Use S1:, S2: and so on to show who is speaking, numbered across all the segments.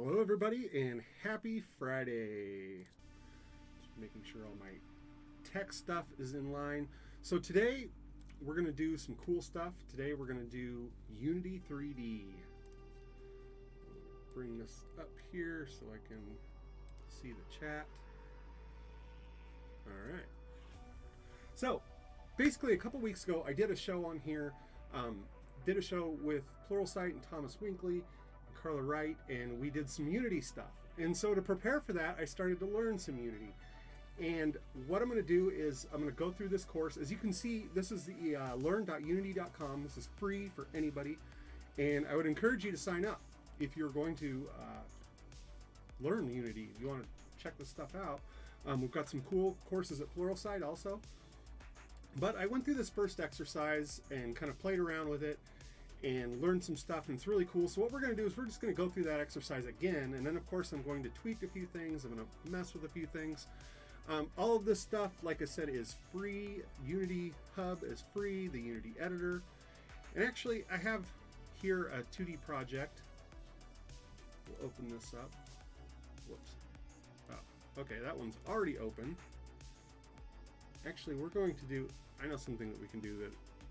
S1: Hello everybody and happy Friday. Just making sure all my tech stuff is in line. So today we're going to do some cool stuff. Today we're going to do Unity 3D. Bring this up here so I can see the chat. All right. So basically a couple weeks ago I did a show on here. Did a show with Pluralsight and Thomas Winkley, Carla Wright, and we did some Unity stuff. And so to prepare for that, I started to learn some Unity. And what I'm going to do is I'm going to go through this course. As you can see, this is the learn.unity.com. This is free for anybody. And I would encourage you to sign up if you're going to learn Unity. If you want to check this stuff out. We've got some cool courses at Pluralsight also. But I went through this first exercise and kind of played around with it and learn some stuff, and it's really cool. So what we're going to do is we're just going to go through that exercise again, and then of course I'm going to tweak a few things, I'm going to mess with a few things. All of this stuff, like I said, is free. Unity Hub is free, the Unity editor, and actually I have here a 2D project. We'll open this up. Whoops. Oh, okay, that one's already open. Actually, we're going to do, I know something that we can do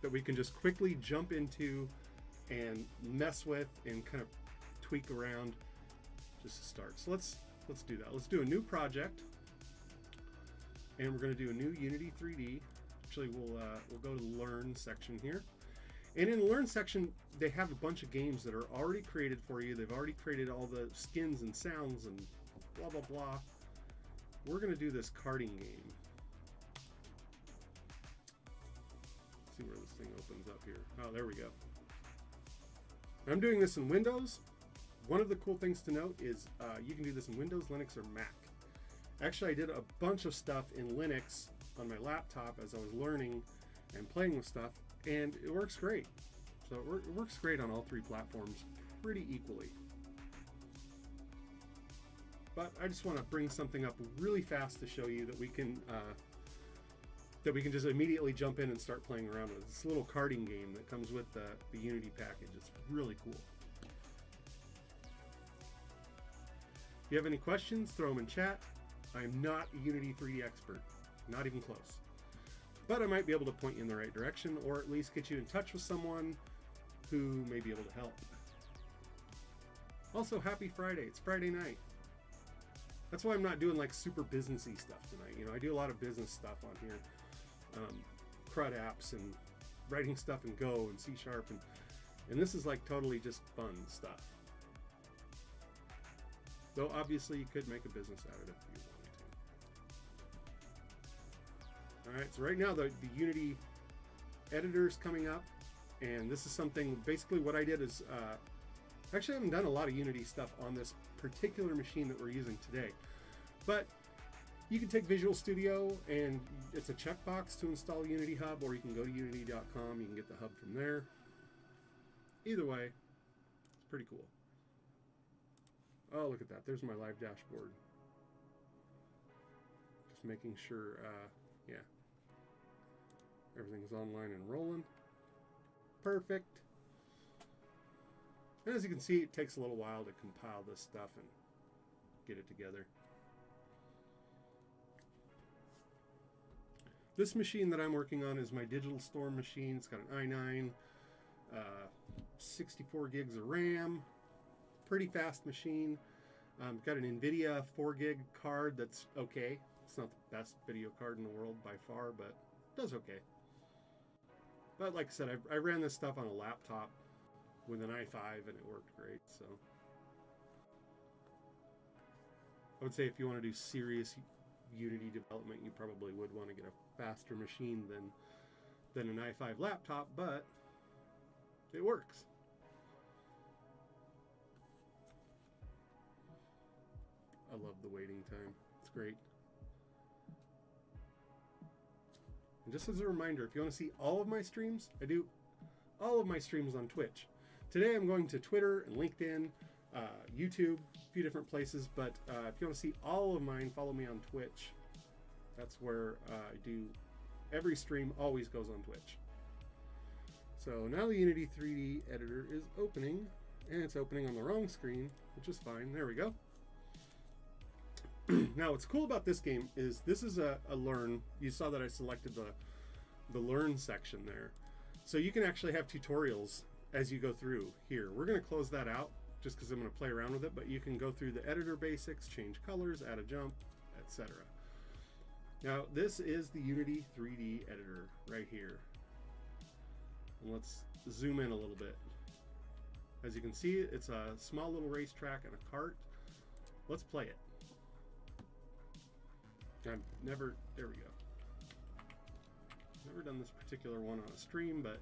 S1: that we can just quickly jump into and mess with and kind of tweak around just to start. So let's do that. Let's do a new project, and we're going to do a new Unity 3D. Actually, we'll go to the Learn section here, and in the Learn section they have a bunch of games that are already created for you. They've already created all the skins and sounds and blah blah blah. We're going to do this karting game. Let's see where this thing opens up here. Oh, there we go. I'm doing this in Windows. One of the cool things to note is you can do this in Windows, Linux, or Mac. Actually, I did a bunch of stuff in Linux on my laptop as I was learning and playing with stuff, and it works great. So it works great on all three platforms pretty equally. But I just want to bring something up really fast to show you that we can just immediately jump in and start playing around with. This little karting game that comes with the Unity package. It's really cool. If you have any questions, throw them in chat. I'm not a Unity 3D expert, not even close. But I might be able to point you in the right direction, or at least get you in touch with someone who may be able to help. Also, happy Friday. It's Friday night. That's why I'm not doing like super businessy stuff tonight. You know, I do a lot of business stuff on here. CRUD apps and writing stuff in Go and C# and this is like totally just fun stuff. Though obviously you could make a business out of it if you wanted to. Alright, so right now the Unity editor is coming up, and this is something, basically what I did is, actually I haven't done a lot of Unity stuff on this particular machine that we're using today, but you can take Visual Studio and it's a checkbox to install Unity Hub, or you can go to unity.com, you can get the hub from there. Either way, it's pretty cool. Oh, look at that, there's my live dashboard. Just making sure, yeah, everything's online and rolling. Perfect. And as you can see, it takes a little while to compile this stuff and get it together. This machine that I'm working on is my Digital Storm machine. It's got an i9, 64 gigs of RAM, pretty fast machine. Got an NVIDIA 4 gig card that's okay. It's not the best video card in the world by far, but it does okay. But like I said, I ran this stuff on a laptop with an i5 and it worked great. So I would say if you want to do serious Unity development, you probably would want to get a faster machine than an i5 laptop, but it works. I love the waiting time. It's great. And just as a reminder, if you want to see all of my streams, I do all of my streams on Twitch. Today I'm going to Twitter and LinkedIn, YouTube, a few different places, but if you want to see all of mine, follow me on Twitch. That's where I do every stream, always goes on Twitch. So now the Unity 3D editor is opening. And it's opening on the wrong screen, which is fine. There we go. Now, what's cool about this game is this is a learn. You saw that I selected the learn section there. So you can actually have tutorials as you go through here. We're going to close that out just because I'm going to play around with it, but you can go through the editor basics, change colors, add a jump, etc. Now, this is the Unity 3D editor right here. And let's zoom in a little bit. As you can see, it's a small little racetrack and a cart. Let's play it. I've never, there we go. Never done this particular one on a stream, but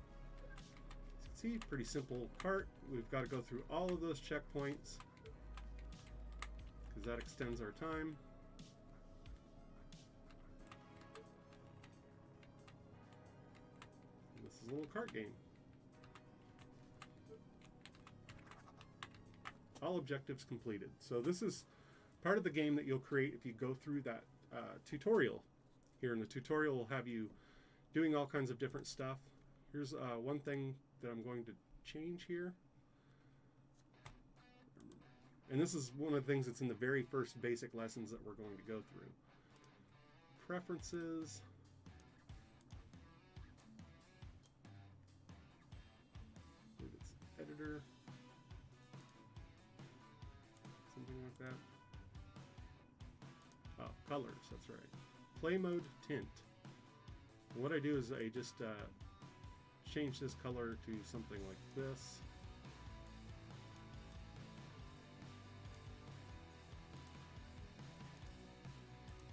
S1: as you can see, pretty simple cart. We've got to go through all of those checkpoints because that extends our time. And this is a little cart game. All objectives completed. So this is part of the game that you'll create if you go through that tutorial. Here in the tutorial, we'll have you doing all kinds of different stuff. Here's one thing that I'm going to change here. And this is one of the things that's in the very first basic lessons that we're going to go through. Preferences. I believe it's editor. Something like that. Oh, colors, that's right. Play mode tint. And what I do is I just change this color to something like this.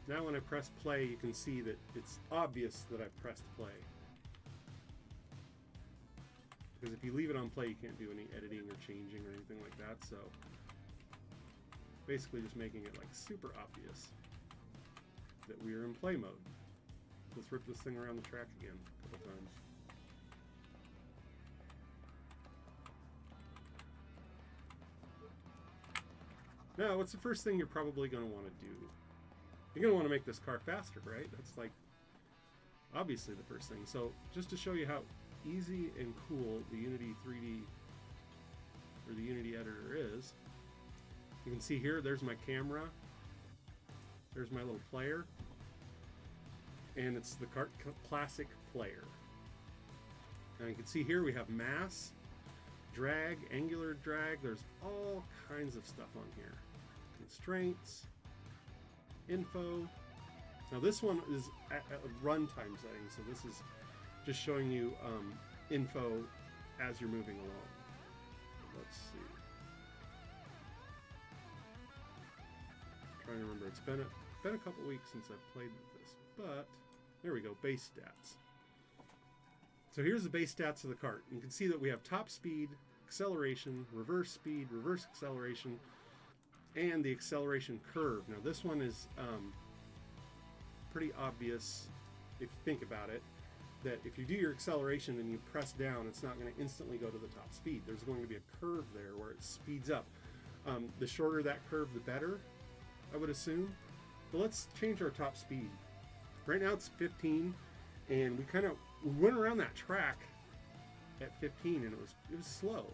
S1: Now when I press play, you can see that it's obvious that I've pressed play. Because if you leave it on play, you can't do any editing or changing or anything like that. So basically just making it like super obvious that we are in play mode. Let's rip this thing around the track again a couple times. Now, what's the first thing you're probably going to want to do? You're going to want to make this car faster, right? That's like obviously the first thing. So just to show you how easy and cool the Unity 3D or the Unity editor is, you can see here, there's my camera, there's my little player, and it's the Kart Classic player. Now you can see here we have mass, drag, angular drag, there's all kinds of stuff on here. Constraints, info. Now this one is at a runtime setting, so this is just showing you info as you're moving along. Let's see. I'm trying to remember. It's been a couple weeks since I've played with this, but there we go. Base stats. So here's the base stats of the cart. You can see that we have top speed, acceleration, reverse speed, reverse acceleration, and the acceleration curve. Now this one is pretty obvious if you think about it, that if you do your acceleration and you press down, it's not going to instantly go to the top speed. There's going to be a curve there where it speeds up. The shorter that curve, the better, I would assume. But let's change our top speed. Right now it's 15, and we went around that track at 15, and it was slow.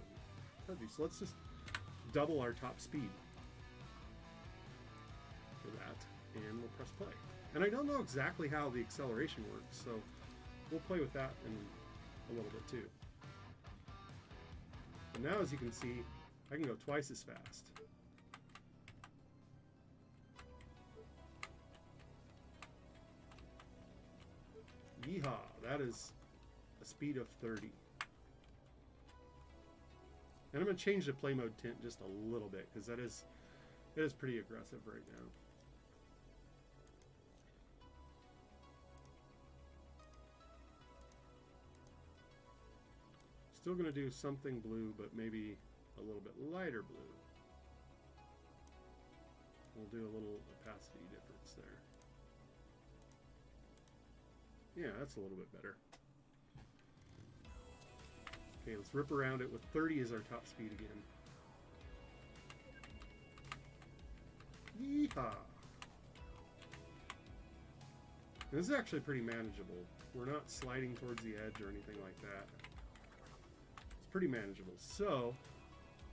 S1: So let's just double our top speed for that, and we'll press play. And I don't know exactly how the acceleration works, so we'll play with that in a little bit too. And now, as you can see, I can go twice as fast. Yeehaw! That is a speed of 30. And I'm going to change the play mode tint just a little bit, because it is pretty aggressive right now. Still going to do something blue, but maybe a little bit lighter blue. We'll do a little opacity difference there. Yeah, that's a little bit better. Okay, let's rip around it with 30 as our top speed again. Yeehaw! And this is actually pretty manageable. We're not sliding towards the edge or anything like that. It's pretty manageable. So,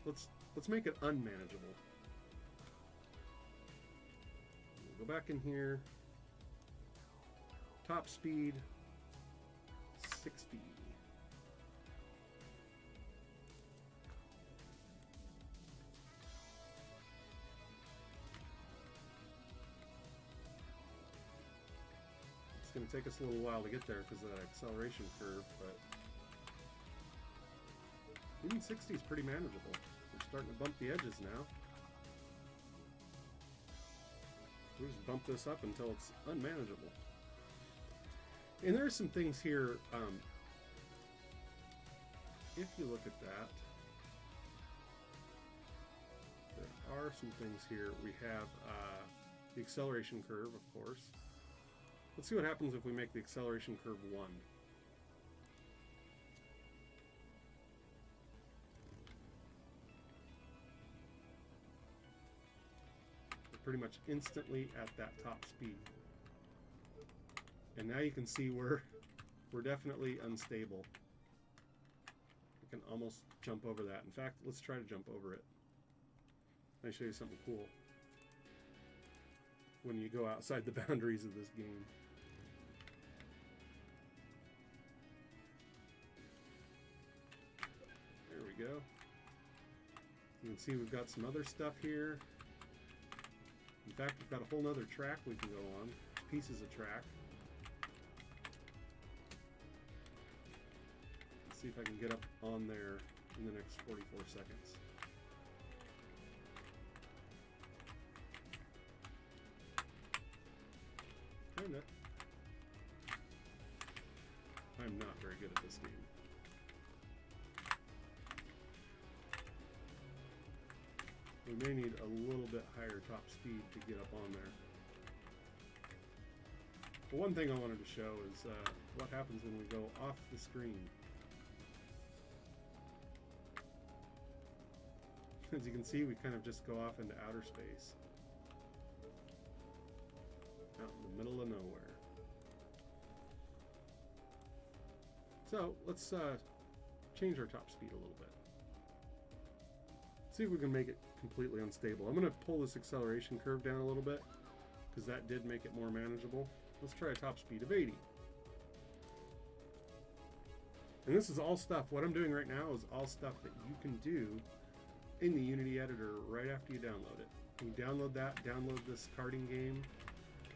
S1: let's make it unmanageable. We'll go back in here. Top speed 60. It's going to take us a little while to get there because of that acceleration curve, but even 60 is pretty manageable. We're starting to bump the edges now. We'll just bump this up until it's unmanageable. And there are some things here, if you look at that, there are some things here. We have the acceleration curve, of course. Let's see what happens if we make the acceleration curve 1. We're pretty much instantly at that top speed. And now you can see we're definitely unstable. We can almost jump over that. In fact, let's try to jump over it. Let me show you something cool. When you go outside the boundaries of this game. There we go. You can see we've got some other stuff here. In fact, we've got a whole nother track we can go on. Pieces of track. Let's see if I can get up on there in the next 44 seconds. Kinda. I'm not very good at this game. We may need a little bit higher top speed to get up on there. But one thing I wanted to show is what happens when we go off the screen. As you can see, we kind of just go off into outer space. Out in the middle of nowhere. So let's change our top speed a little bit. See if we can make it completely unstable. I'm going to pull this acceleration curve down a little bit because that did make it more manageable. Let's try a top speed of 80. And this is all stuff, what I'm doing right now is all stuff that you can do in the Unity editor right after you download it. You download that, download this karting game,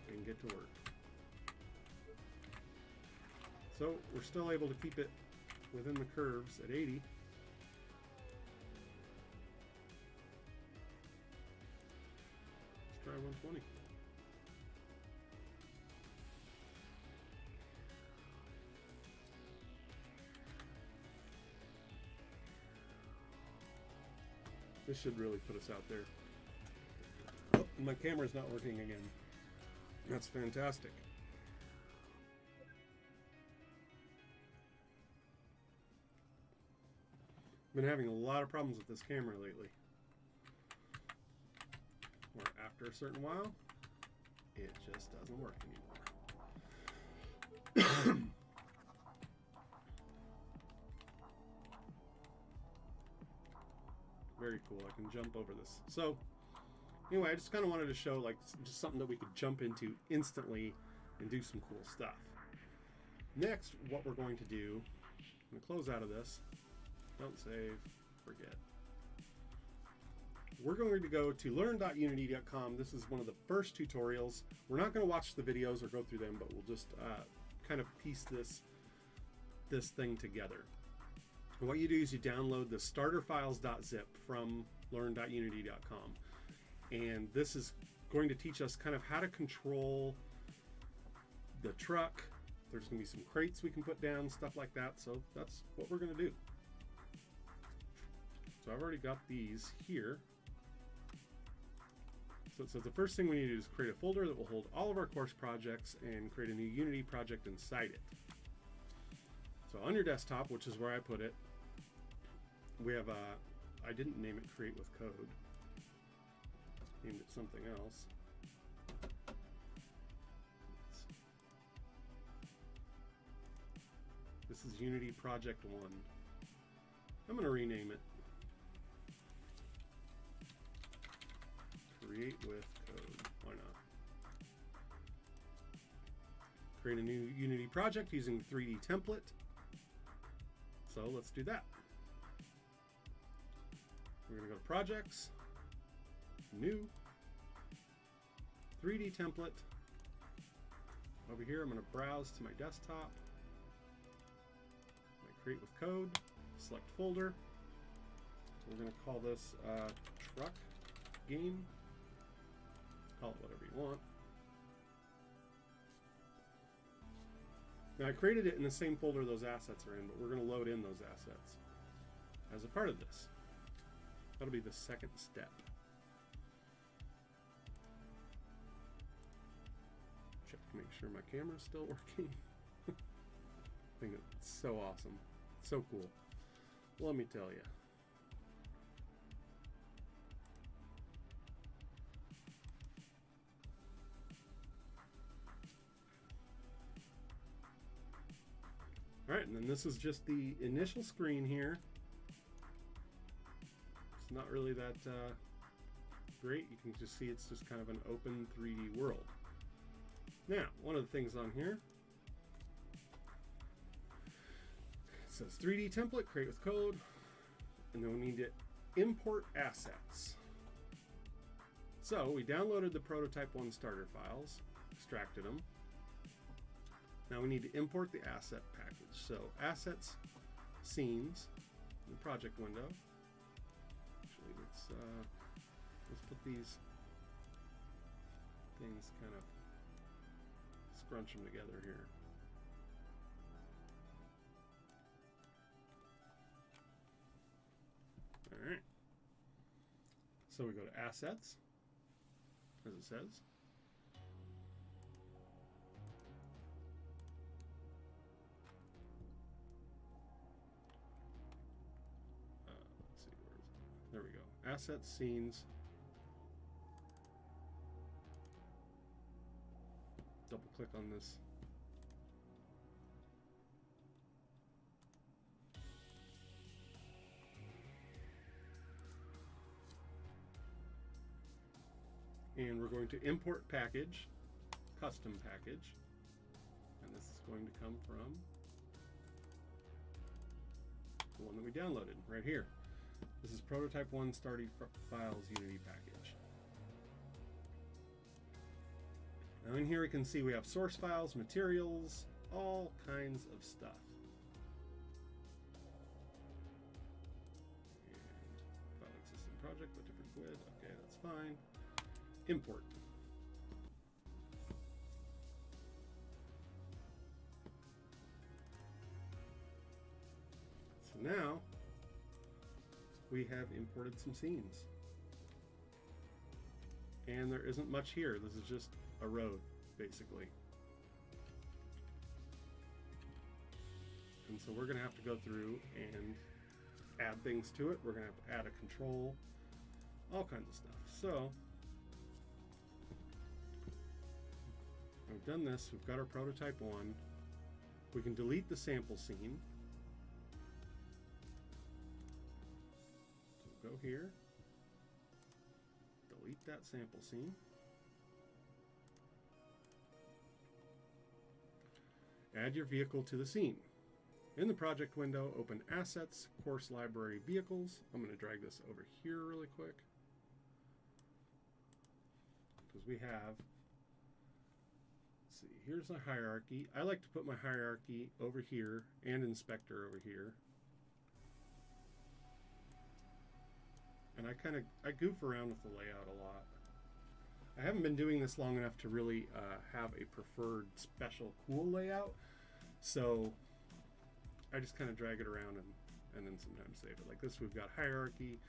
S1: and get to work. So we're still able to keep it within the curves at 80. Let's try 120. This should really put us out there. Oh, my camera's not working again. That's fantastic. Been having a lot of problems with this camera lately. Where after a certain while, it just doesn't work anymore. Very cool. I can jump over this. So anyway, I just kind of wanted to show like just something that we could jump into instantly and do some cool stuff. Next, what we're going to do, I'm going to close out of this. Don't save, forget. We're going to go to LearnUnitycom. This is one of the first tutorials. We're not going to watch the videos or go through them, but we'll just kind of piece this thing together. And what you do is you download the starterfiles.zip from LearnUnitycom. And this is going to teach us kind of how to control the truck. There's going to be some crates we can put down, stuff like that. So that's what we're going to do. So I've already got these here. So it says the first thing we need to do is create a folder that will hold all of our course projects and create a new Unity project inside it. So on your desktop, which is where I put it, we have I didn't name it Create with Code. Named it something else. This is Unity Project 1. I'm going to rename it. Create with code. Why not? Create a new Unity project using 3D template. So let's do that. We're going to go to Projects, New, 3D template. Over here, I'm going to browse to my desktop. Create with code, select folder. So we're going to call this truck game. Call it whatever you want. Now I created it in the same folder those assets are in, but we're going to load in those assets as a part of this. That'll be the second step. Check to make sure my camera's still working. I think it's so awesome. So cool. Let me tell you. All right, and then this is just the initial screen here. It's not really that great. You can just see it's just kind of an open 3D world. Now, one of the things on here, it says 3D template, create with code, and then we need to import assets. So we downloaded the prototype 1 starter files, extracted them. Now we need to import the asset package. So assets, scenes, in the project window. Actually, let's put these things kind of scrunch them together here. All right. So we go to assets, as it says. Let's see, where is it? There we go. Assets, scenes. Double click on this. And we're going to import package, custom package, and this is going to come from the one that we downloaded right here. This is prototype 1 starting files Unity package. Now in here we can see we have source files, materials, all kinds of stuff. And file existing project but different GUID. Okay, that's fine. Import. So now we have imported some scenes. And there isn't much here. This is just a road, basically. And so we're going to have to go through and add things to it. We're going to have to add a control, all kinds of stuff. So we've done this. We've got our prototype 1. We can delete the sample scene. So we'll go here, delete that sample scene. Add your vehicle to the scene. In the project window, open Assets, Course Library, Vehicles. I'm going to drag this over here really quick because we have, let's see, here's the hierarchy. I like to put my hierarchy over here and inspector over here. And I goof around with the layout a lot. I haven't been doing this long enough to really have a preferred special cool layout, so I just kind of drag it around and then sometimes save it. Like this, we've got hierarchy,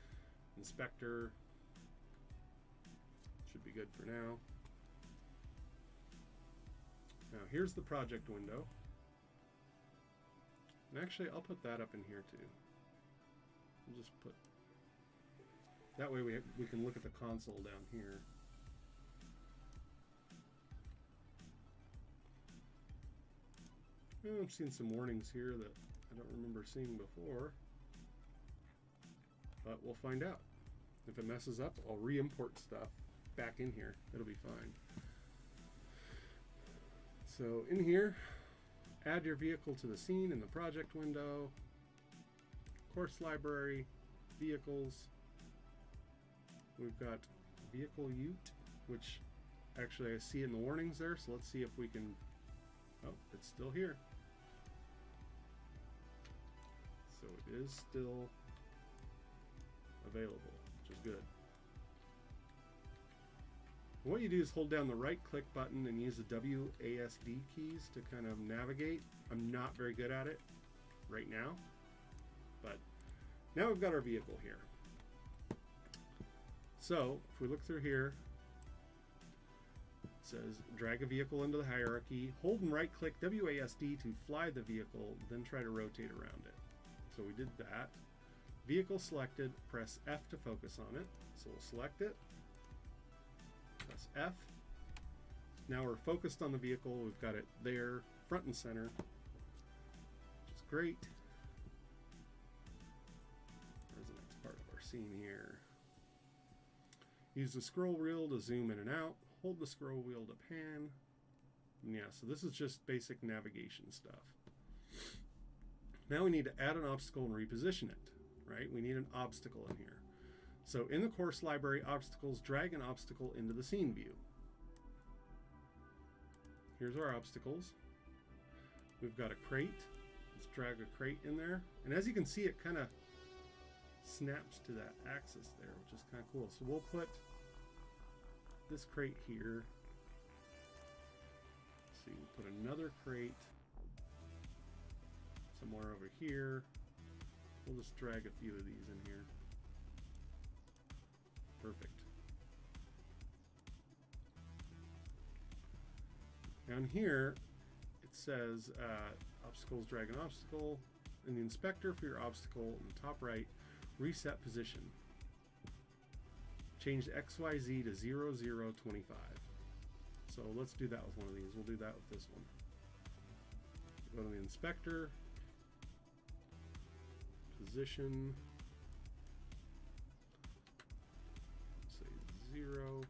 S1: inspector, should be good for now. Now here's the project window, and actually I'll put that up in here too. We'll just put, that way we can look at the console down here. I've seen some warnings here that I don't remember seeing before, but we'll find out. If it messes up, I'll re-import stuff back in here. It'll be fine. So in here, add your vehicle to the scene in the project window, course library, vehicles. We've got vehicle ute, which actually I see in the warnings there, so let's see if we can, oh, it's still here. So it is still available, which is good. What you do is hold down the right click button and use the WASD keys to kind of navigate. I'm not very good at it right now, but now we've got our vehicle here. So if we look through here, it says drag a vehicle into the hierarchy, hold and right click WASD to fly the vehicle, then try to rotate around it. So we did that. Vehicle selected, press F to focus on it. So we'll select it. Press F. Now we're focused on the vehicle. We've got it there, front and center, which is great. There's the next part of our scene here. Use the scroll wheel to zoom in and out. Hold the scroll wheel to pan. And yeah, so this is just basic navigation stuff. Now we need to add an obstacle and reposition it, right? We need an obstacle in here. So in the course library obstacles, drag an obstacle into the scene view. Here's our obstacles. We've got a crate. Let's drag a crate in there. And as you can see, it kind of snaps to that axis there, which is kind of cool. So we'll put this crate here. Let's see, we'll put another crate somewhere over here. We'll just drag a few of these in here. Perfect. Down here, it says obstacles, drag an obstacle. In the inspector for your obstacle in the top right, reset position. Change XYZ to 0025. So let's do that with one of these. We'll do that with this one. Go to the inspector, position, say 0,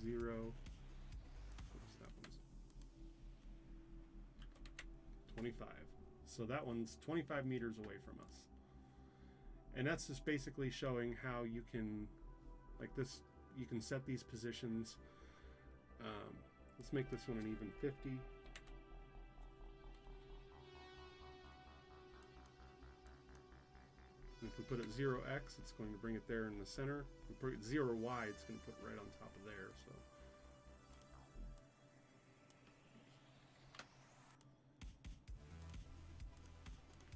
S1: 0. Oops, that one's 25. So that one's 25 meters away from us. And that's just basically showing how you can, like this, you can set these positions. Let's make this one an even 50. And if we put it 0x, it's going to bring it there in the center. If we put it 0y, it's going to put it right on top of there. So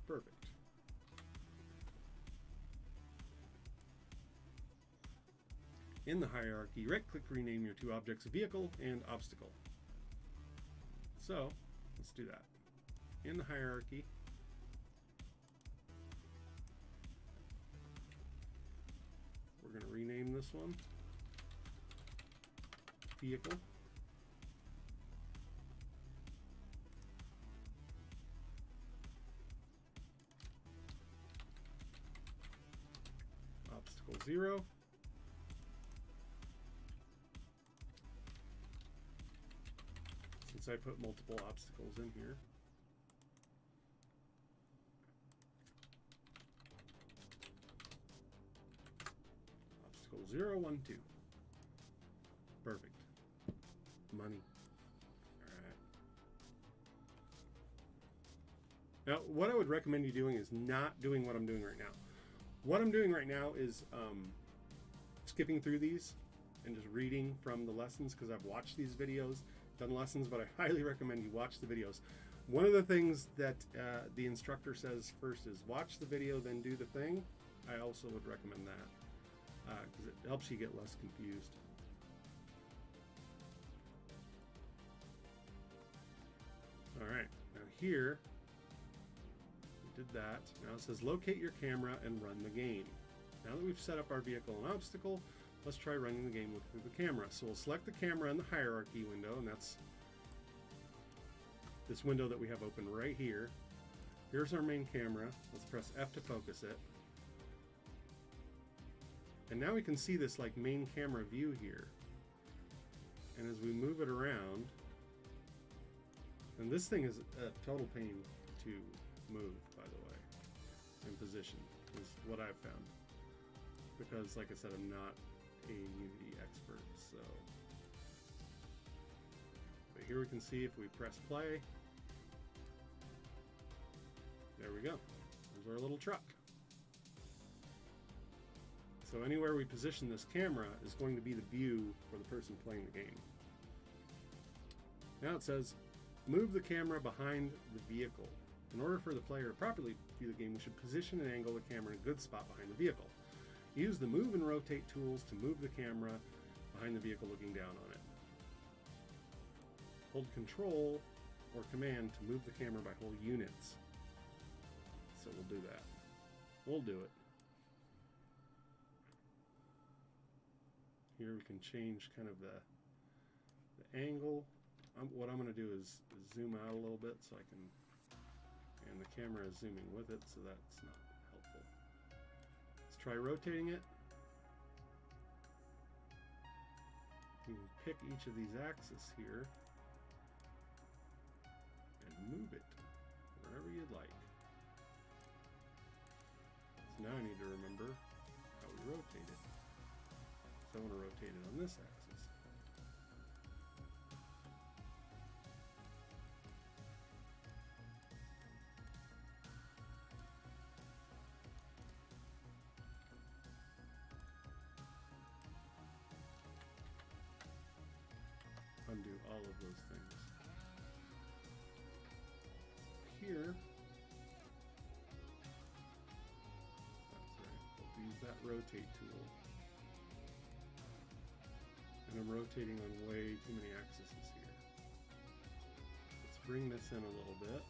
S1: perfect. In the hierarchy, right-click rename your two objects, vehicle and obstacle. So let's do that. In the hierarchy, we're going to rename this one vehicle. Obstacle 0. Since I put multiple obstacles in here. Obstacle 0, 1, 2. Perfect. Money. Alright. Now, what I would recommend you doing is not doing what I'm doing right now. What I'm doing right now is skipping through these and just reading from the lessons, because I've watched these videos, done lessons, but I highly recommend you watch the videos. One of the things that the instructor says first is watch the video, then do the thing. I also would recommend that because it helps you get less confused. All right, now here, we did that. Now it says locate your camera and run the game. Now that we've set up our vehicle and obstacle, let's try running the game with the camera. So we'll select the camera in the hierarchy window, and that's this window that we have open right here. Here's our main camera. Let's press F to focus it. And now we can see this like main camera view here. And as we move it around, and this thing is a total pain to move, by the way, and position, is what I've found. Because, like I said, I'm not a Unity expert, so. But here we can see if we press play, there we go. There's our little truck. So anywhere we position this camera is going to be the view for the person playing the game. Now it says, move the camera behind the vehicle. In order for the player to properly view the game, we should position and angle the camera in a good spot behind the vehicle. Use the move and rotate tools to move the camera behind the vehicle looking down on it. Hold Control or Command to move the camera by whole units. So we'll do that. We'll do it. Here we can change kind of the angle. What I'm going to do is zoom out a little bit so I can, and the camera is zooming with it, so that's not helpful. Let's try rotating it. You can pick each of these axes here and move it wherever you'd like. So now I need to remember how we rotate it. So I want to rotate it on this axis. Undo all of those things. Here, that's right, I'll use that rotate tool. And I'm rotating on way too many axes here. Let's bring this in a little bit.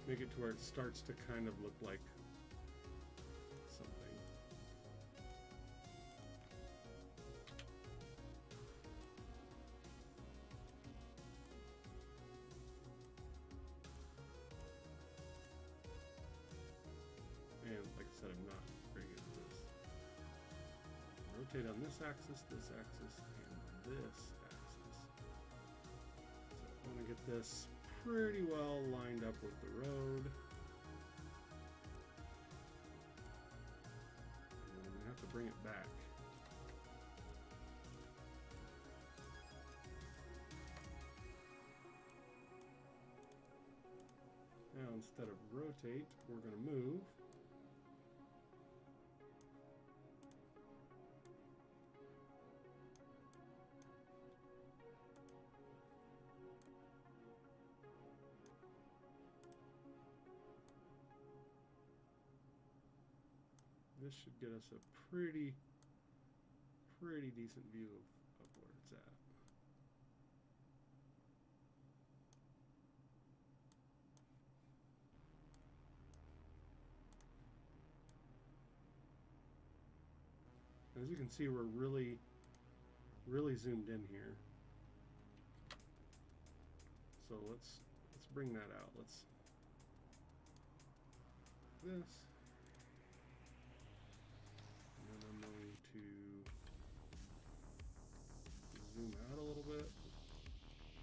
S1: Make it to where it starts to kind of look like something. And like I said, I'm not very good at this. Rotate on this axis, and this axis. So I want to get this pretty well lined up with the road. And I'm going to have to bring it back. Now instead of rotate, we're going to move. This should get us a pretty decent view of where it's at. As you can see, we're really zoomed in here. So let's bring that out. Let's this. I'm going to zoom out a little bit.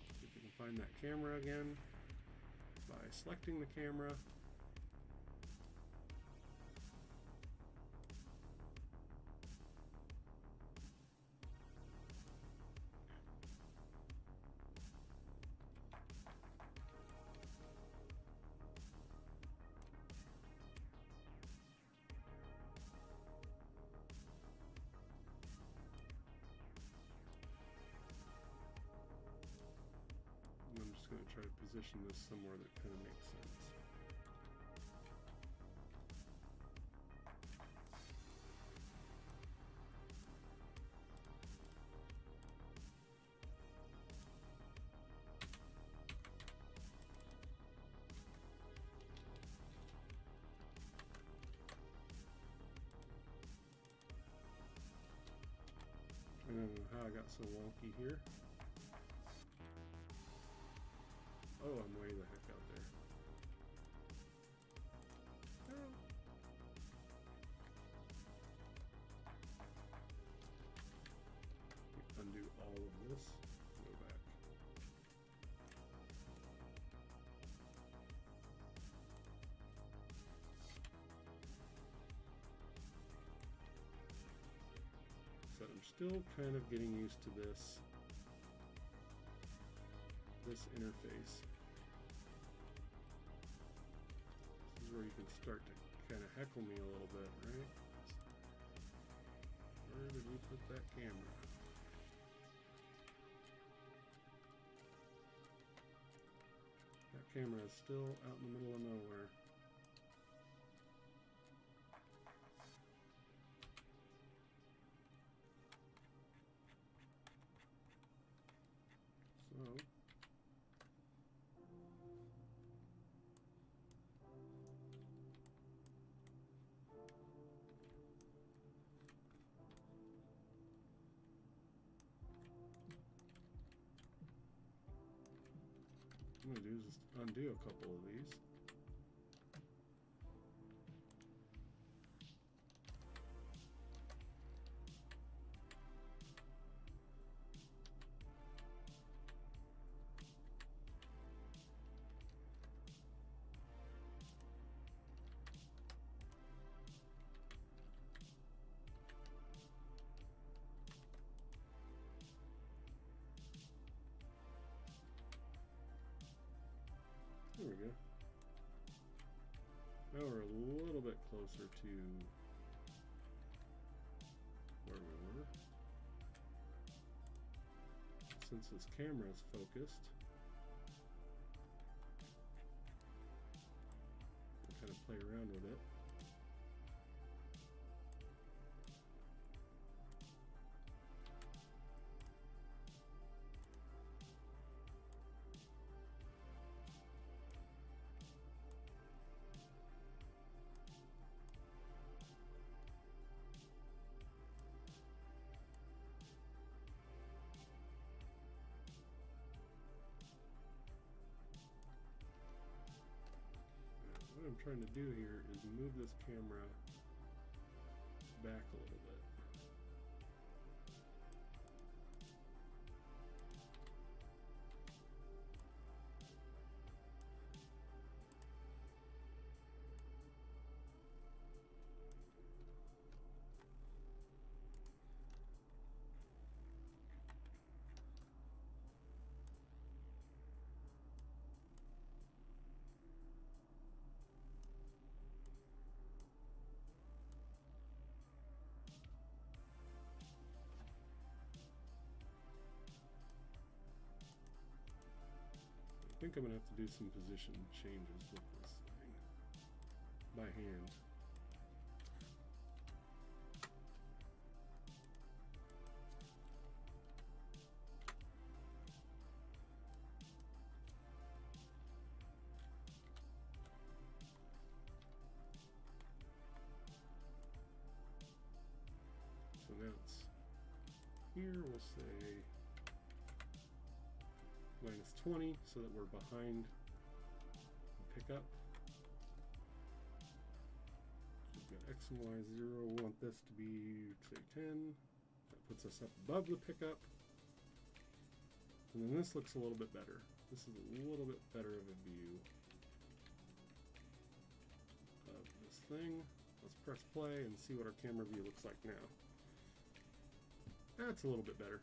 S1: See if we can find that camera again by selecting the camera. I'm just going to try to position this somewhere that kind of makes sense. I don't know how I got so wonky here. Oh, I'm way the heck out there. Still kind of getting used to this interface. This is where you can start to kind of heckle me a little bit, right? Where did we put that camera? That camera is still out in the middle of nowhere. So I'm going to do is just undo a couple of these. There we go. Now we're a little bit closer to where we were. Since this camera is focused, we'll kind of play around with it. What I'm trying to do here is move this camera back a little bit. I think I'm going to have to do some position changes with this thing by hand. So now it's here, we'll say -20 so that we're behind the pickup. So we've got X and Y 0. We want this to be, say, 10. That puts us up above the pickup. And then this looks a little bit better. This is a little bit better of a view of this thing. Let's press play and see what our camera view looks like now. That's a little bit better.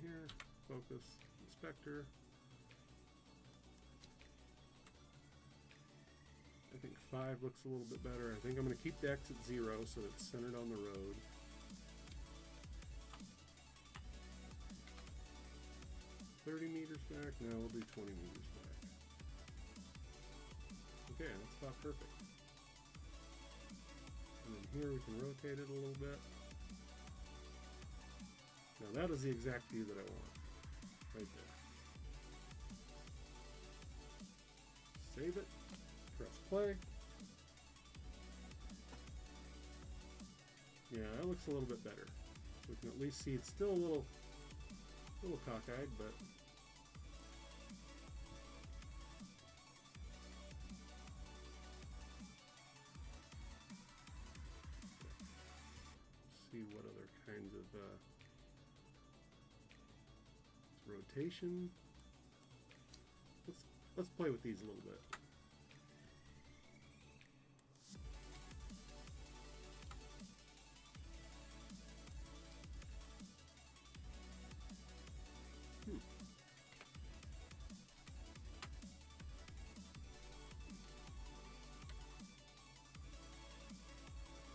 S1: Here, focus, inspector. I think 5 looks a little bit better. I think I'm going to keep the X at 0 so it's centered on the road. $30 meters back. Now we'll do 20 meters back. Okay, that's about perfect. And then here we can rotate it a little bit. Now that is the exact view that I want, right there. Save it, press play. Yeah, that looks a little bit better. We can at least see it's still a little cockeyed, but see what other kinds of rotation. let's play with these a little bit.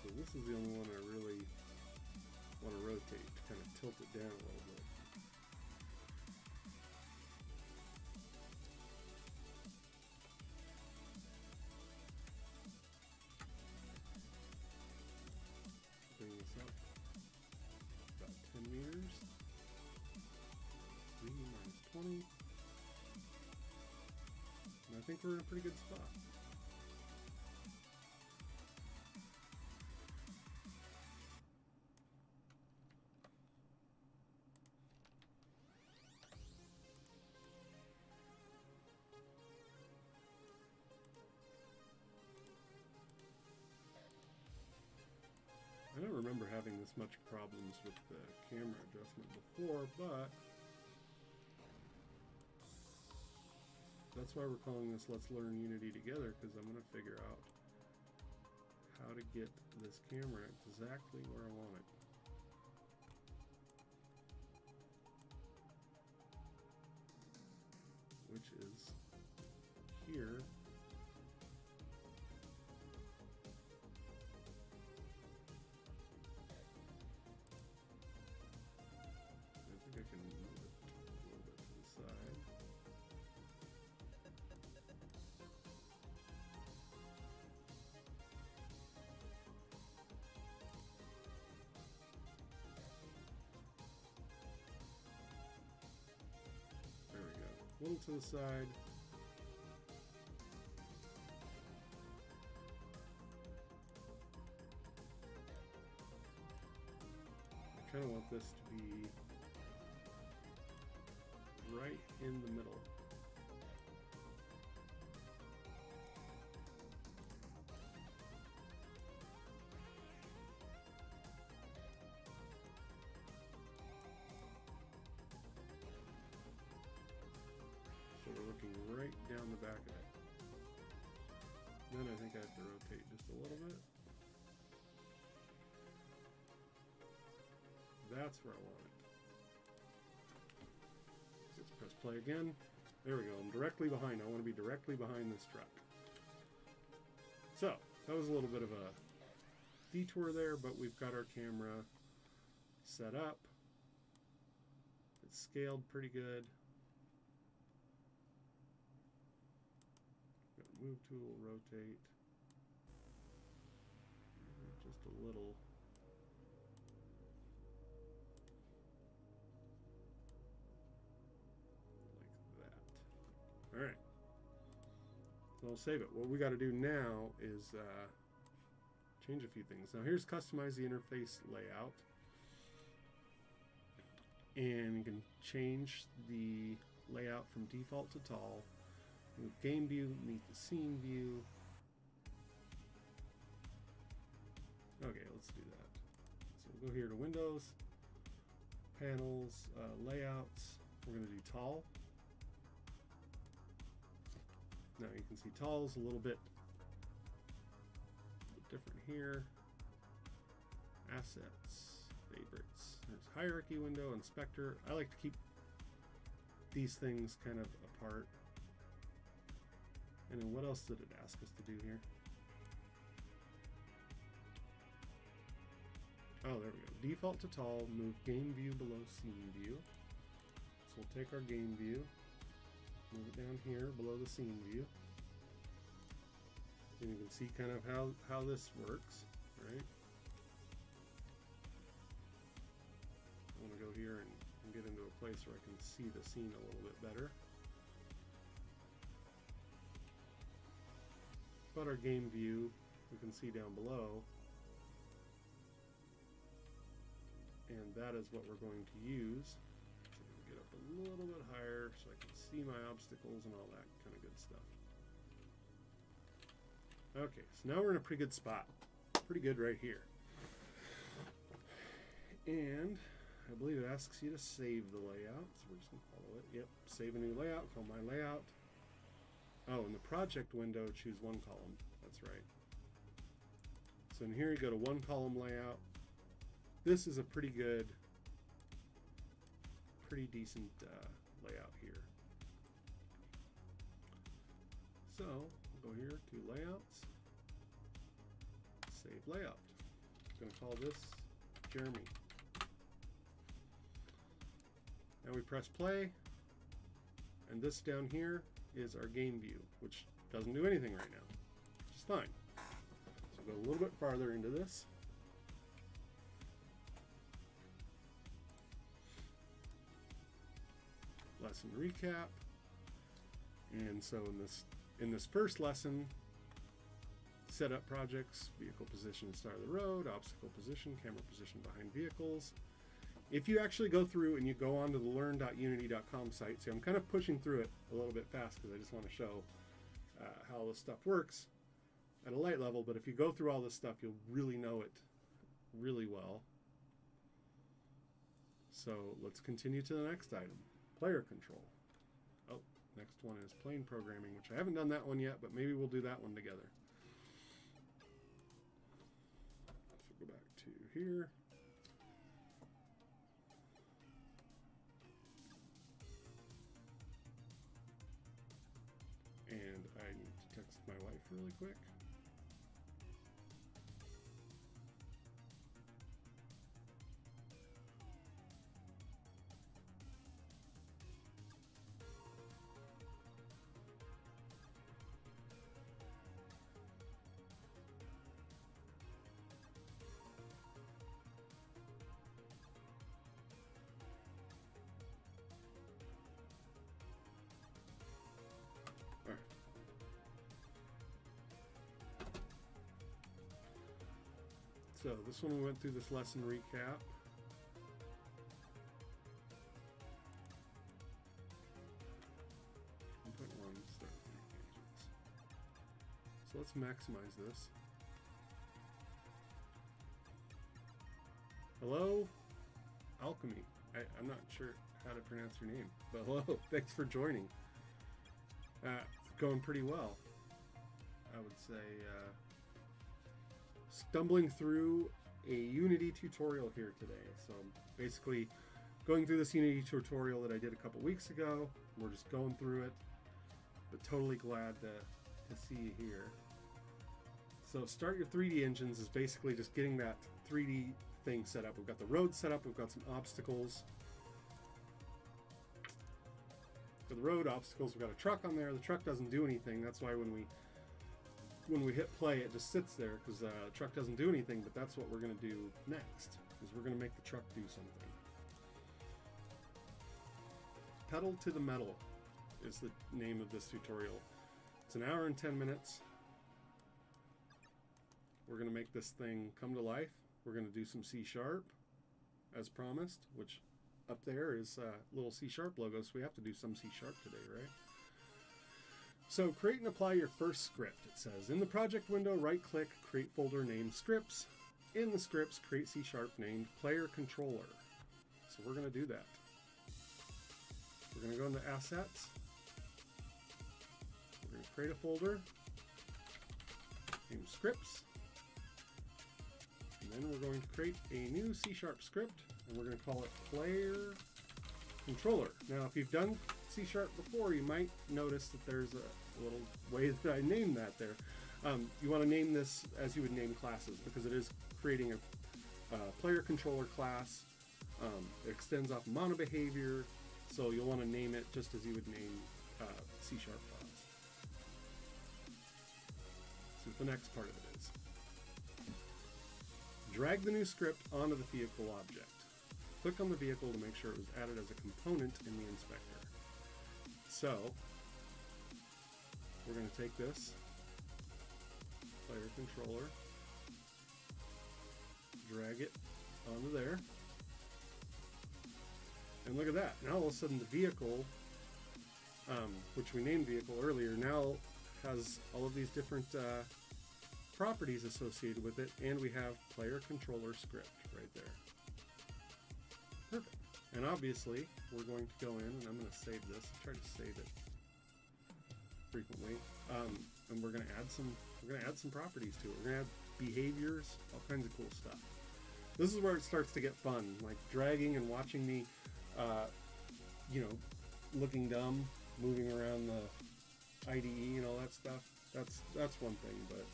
S1: So this is the only one I really want to rotate to kind of tilt it down a little bit. Bring this up about 10 meters. 3 minus 20. And I think we're in a pretty good spot. I don't remember having this much problems with the camera adjustment before, but that's why we're calling this Let's Learn Unity Together, because I'm going to figure out how to get this camera exactly where I want it. Which is here. I can move it a little bit to the side. There we go. A little to the side. I kind of want this to be right in the middle. So we're looking right down the back of it. Then I think I have to rotate just a little bit. That's where I want it. Let's press play again. There we go. I'm directly behind. I want to be directly behind this truck. So that was a little bit of a detour there, but we've got our camera set up. It's scaled pretty good. Got a move tool, rotate. Just a little. All right, so I'll save it. What we got to do now is change a few things. Now here's customize the interface layout, and you can change the layout from default to tall, move game view, meet the scene view. Okay, let's do that. So we'll go here to Windows, Panels, Layouts. We're going to do tall. Now you can see tall's a little bit different here. Assets, favorites. There's hierarchy window, inspector. I like to keep these things kind of apart. And then what else did it ask us to do here? Oh, there we go. Default to tall, move game view below scene view. So we'll take our game view, move it down here below the scene view. And you can see kind of how this works, right? I want to go here and get into a place where I can see the scene a little bit better. But our game view, we can see down below. And that is what we're going to use. So I'm going to get up a little bit higher so I can see my obstacles and all that kind of good stuff. Okay, so now we're in a pretty good spot. Pretty good right here. And I believe it asks you to save the layout. So we're just going to follow it. Yep, save a new layout, call my layout. Oh, in the project window, choose one column. That's right. So in here, you go to one column layout. This is a pretty decent layout here. So we'll go here to layouts, save layout. I'm going to call this Jeremy. Now we press play, and this down here is our game view, which doesn't do anything right now, which is fine. So go a little bit farther into this. Lesson recap. And so in this first lesson, set up projects, vehicle position, start of the road, obstacle position, camera position behind vehicles. If you actually go through and you go onto the LearnUnitycom site, see, I'm kind of pushing through it a little bit fast because I just want to show how this stuff works at a light level, but if you go through all this stuff, you'll really know it really well. So let's continue to the next item, player control. Oh, next one is plane programming, which I haven't done that one yet, but maybe we'll do that one together. So go back to here. And I need to text my wife really quick. So this one we went through this lesson recap. So let's maximize this. Hello, Alchemy. I'm not sure how to pronounce your name, but hello, thanks for joining. Going pretty well, I would say. Stumbling through a Unity tutorial here today. So basically going through this Unity tutorial that I did a couple weeks ago. We're just going through it, but totally glad to see you here. So start your 3D engines is basically just getting that 3D thing set up. We've got the road set up, we've got some obstacles. For the road obstacles, we've got a truck on there. The truck doesn't do anything. That's why when we hit play, it just sits there because the truck doesn't do anything, but that's what we're going to do next, is we're going to make the truck do something. Pedal to the Metal is the name of this tutorial. It's an hour and 10 minutes. We're going to make this thing come to life. We're going to do some C# as promised, which up there is a little C# logo, so we have to do some C# today, right? So create and apply your first script. It says in the project window, right click, create folder named scripts. In the scripts, create C# named player controller. So we're going to do that. We're going to go into assets. We're going to create a folder named scripts. And then we're going to create a new C# script, and we're going to call it player controller. Now, if you've done C# before, you might notice that there's a little way that I named that there. You want to name this as you would name classes, because it is creating a player controller class. It extends off mono behavior, so you'll want to name it just as you would name C# class. So the next part of it is drag the new script onto the vehicle object. Click on the vehicle to make sure it was added as a component in the inspector. So we're going to take this player controller, drag it onto there, and look at that. Now all of a sudden the vehicle, which we named vehicle earlier, now has all of these different properties associated with it, and we have player controller script right there. Perfect. And obviously we're going to go in, and I'm going to save this, try to save it frequently, and we're gonna add some properties to it. We're gonna add behaviors, all kinds of cool stuff. This is where it starts to get fun, like dragging and watching me, you know, looking dumb, moving around the IDE and all that stuff. That's one thing, but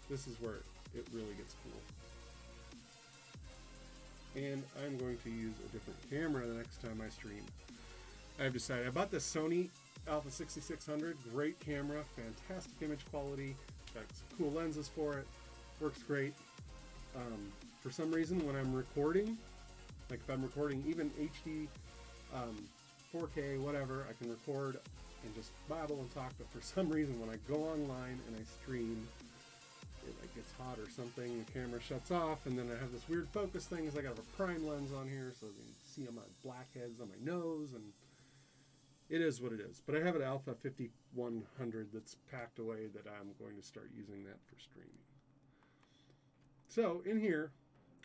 S1: this is where it really gets cool. And I'm going to use a different camera the next time I stream. I've decided. I bought the Sony Alpha 6600, great camera, fantastic image quality, got some cool lenses for it, works great. For some reason, when I'm recording, like if I'm recording even HD, 4K, whatever, I can record and just babble and talk, but for some reason when I go online and I stream, it like gets hot or something, the camera shuts off, and then I have this weird focus thing, is I got a prime lens on here so you can see my blackheads on my nose, and it is what it is. But I have an Alpha 5100 that's packed away that I'm going to start using that for streaming. So in here,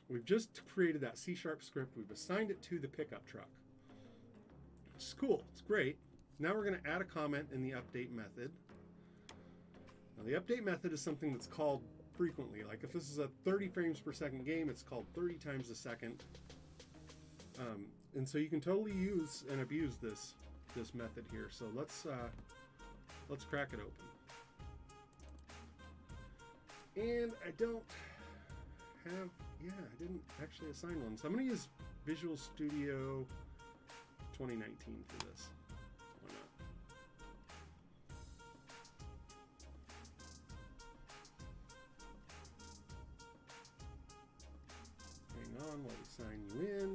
S1: we've just created that C# script. We've assigned it to the pickup truck. It's cool. It's great. Now we're going to add a comment in the update method. Now the update method is something that's called frequently. Like if this is a 30 frames per second game, it's called 30 times a second. And so you can totally use and abuse this method here. So let's crack it open. And I don't have, I didn't actually assign one. So I'm going to use Visual Studio 2019 for this. Why not? Hang on while we sign you in.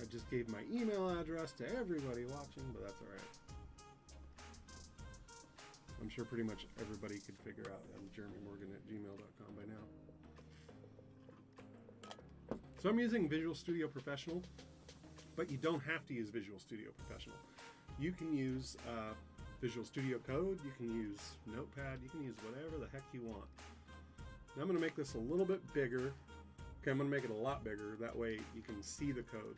S1: I just gave my email address to everybody watching, but that's all right. I'm sure pretty much everybody could figure out jeremymorgan@gmail.com by now. So I'm using Visual Studio Professional, but you don't have to use Visual Studio Professional. You can use Visual Studio Code, you can use Notepad, you can use whatever the heck you want. Now I'm going to make this a little bit bigger. Okay, I'm going to make it a lot bigger. That way you can see the code.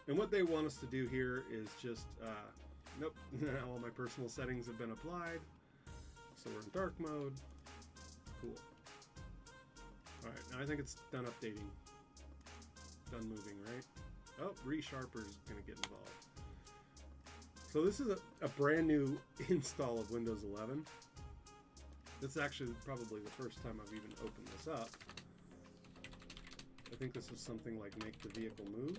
S1: And what they want us to do here is just, nope, all my personal settings have been applied. So we're in dark mode. Cool. All right, now I think it's done updating. Done moving, right? Oh, ReSharper's gonna get involved. So this is a brand new install of Windows 11. This is actually probably the first time I've even opened this up. I think this is something like make the vehicle move.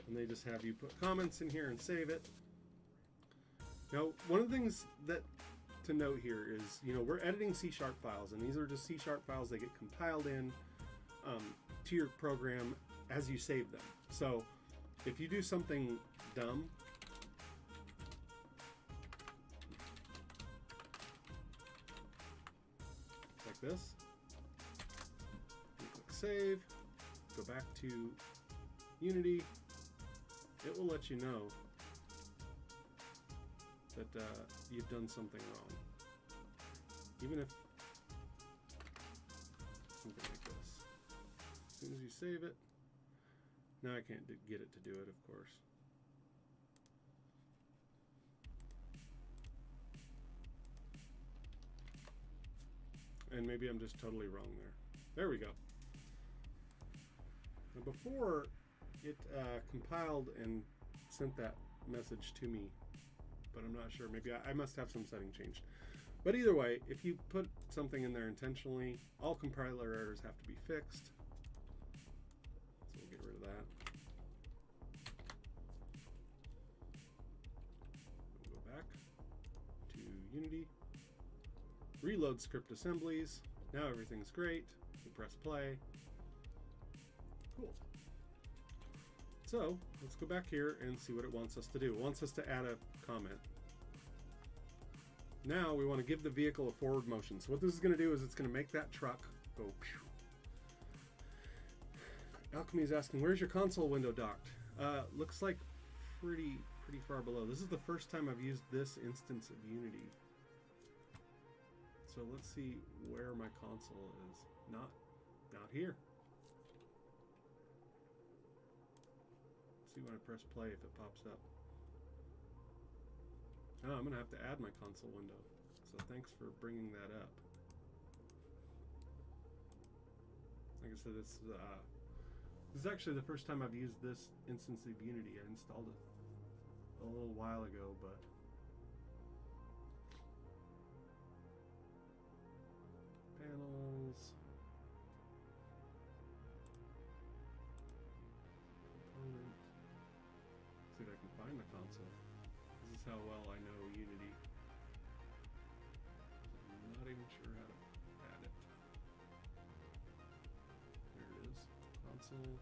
S1: And they just have you put comments in here and save it. Now, one of the things that to note here is, we're editing C# files, and these are just C# files that get compiled in to your program as you save them. So if you do something dumb, like this, you click save, go back to Unity, it will let you know that you've done something wrong. Even if something like this. As soon as you save it, now I can't get it to do it, of course. And maybe I'm just totally wrong there. There we go. Now before it compiled and sent that message to me, but I'm not sure. Maybe I must have some setting changed. But either way, if you put something in there intentionally, all compiler errors have to be fixed. So we'll get rid of that. We'll go back to Unity. Reload script assemblies. Now everything's great. We press play. Cool. So let's go back here and see what it wants us to do. It wants us to add a comment. Now we want to give the vehicle a forward motion. So what this is going to do is it's going to make that truck go pew. Alchemy is asking, where's your console window docked? Looks like pretty far below. This is the first time I've used this instance of Unity. So let's see where my console is. Not here. Let's see when I press play if it pops up. Oh, I'm going to have to add my console window. So thanks for bringing that up. Like I said, this is actually the first time I've used this instance of Unity. I installed it a little while ago, but panels, component. See if I can find the console. This is how well I know Unity. I'm not even sure how to add it. There it is, console.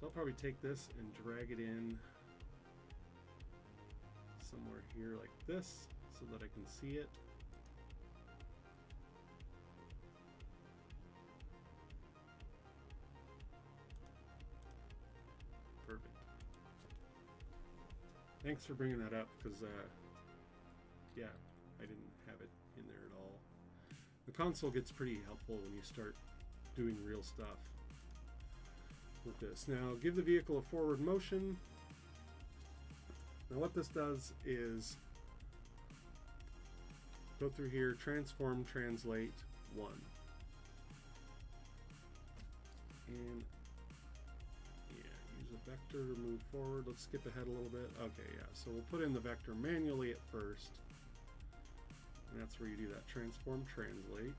S1: So I'll probably take this and drag it in somewhere here like this so that I can see it. Perfect. Thanks for bringing that up, because yeah, I didn't have it in there at all. The console gets pretty helpful when you start doing real stuff with this. Now give the vehicle a forward motion. Now what this does is go through here, transform, translate, 1. And use a vector to move forward. Let's skip ahead a little bit. Okay, yeah, so we'll put in the vector manually at first. And that's where you do that transform, translate.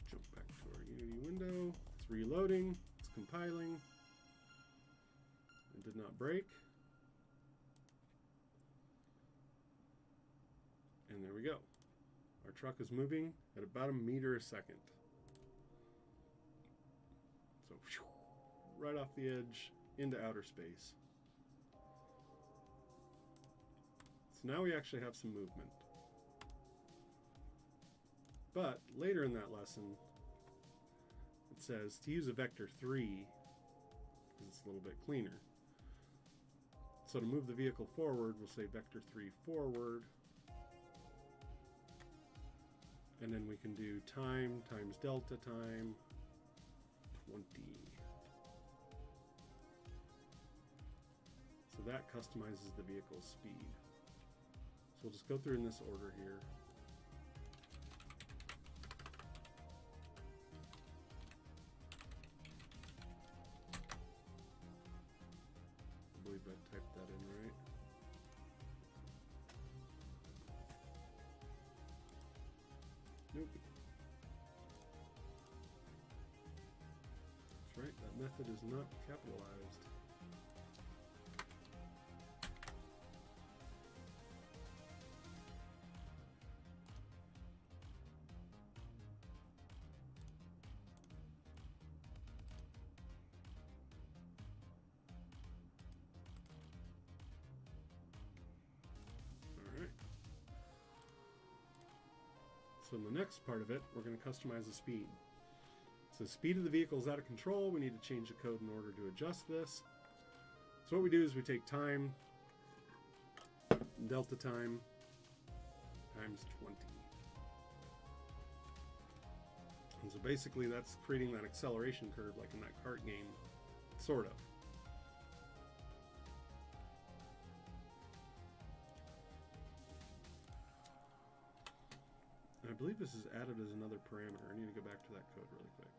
S1: Jump back to our Unity window. It's reloading, it's compiling. It did not break. And there we go. Our truck is moving at about 1 meter a second. So right off the edge into outer space. So now we actually have some movement. But later in that lesson, it says to use a vector 3, because it's a little bit cleaner. So to move the vehicle forward, we'll say vector 3 forward. And then we can do time times delta time 20. So that customizes the vehicle's speed. So we'll just go through in this order here. I believe I typed that in right. Nope. That's right, that method is not capitalized. So in the next part of it, we're going to customize the speed. So the speed of the vehicle is out of control. We need to change the code in order to adjust this. So what we do is we take time, delta time, times 20. And so basically that's creating that acceleration curve like in that kart game, sort of. I believe this is added as another parameter. I need to go back to that code really quick.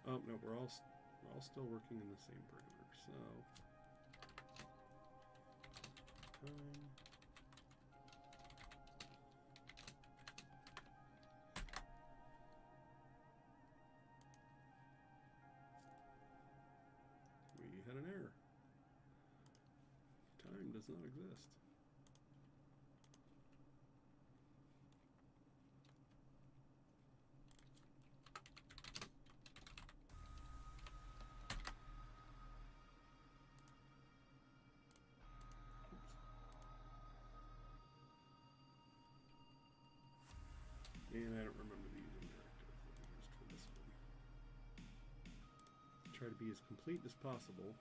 S1: Oh no, we're all still working in the same parameter. So we had an error. Time does not exist. And I don't remember the using directive that we used for this one. Try to be as complete as possible.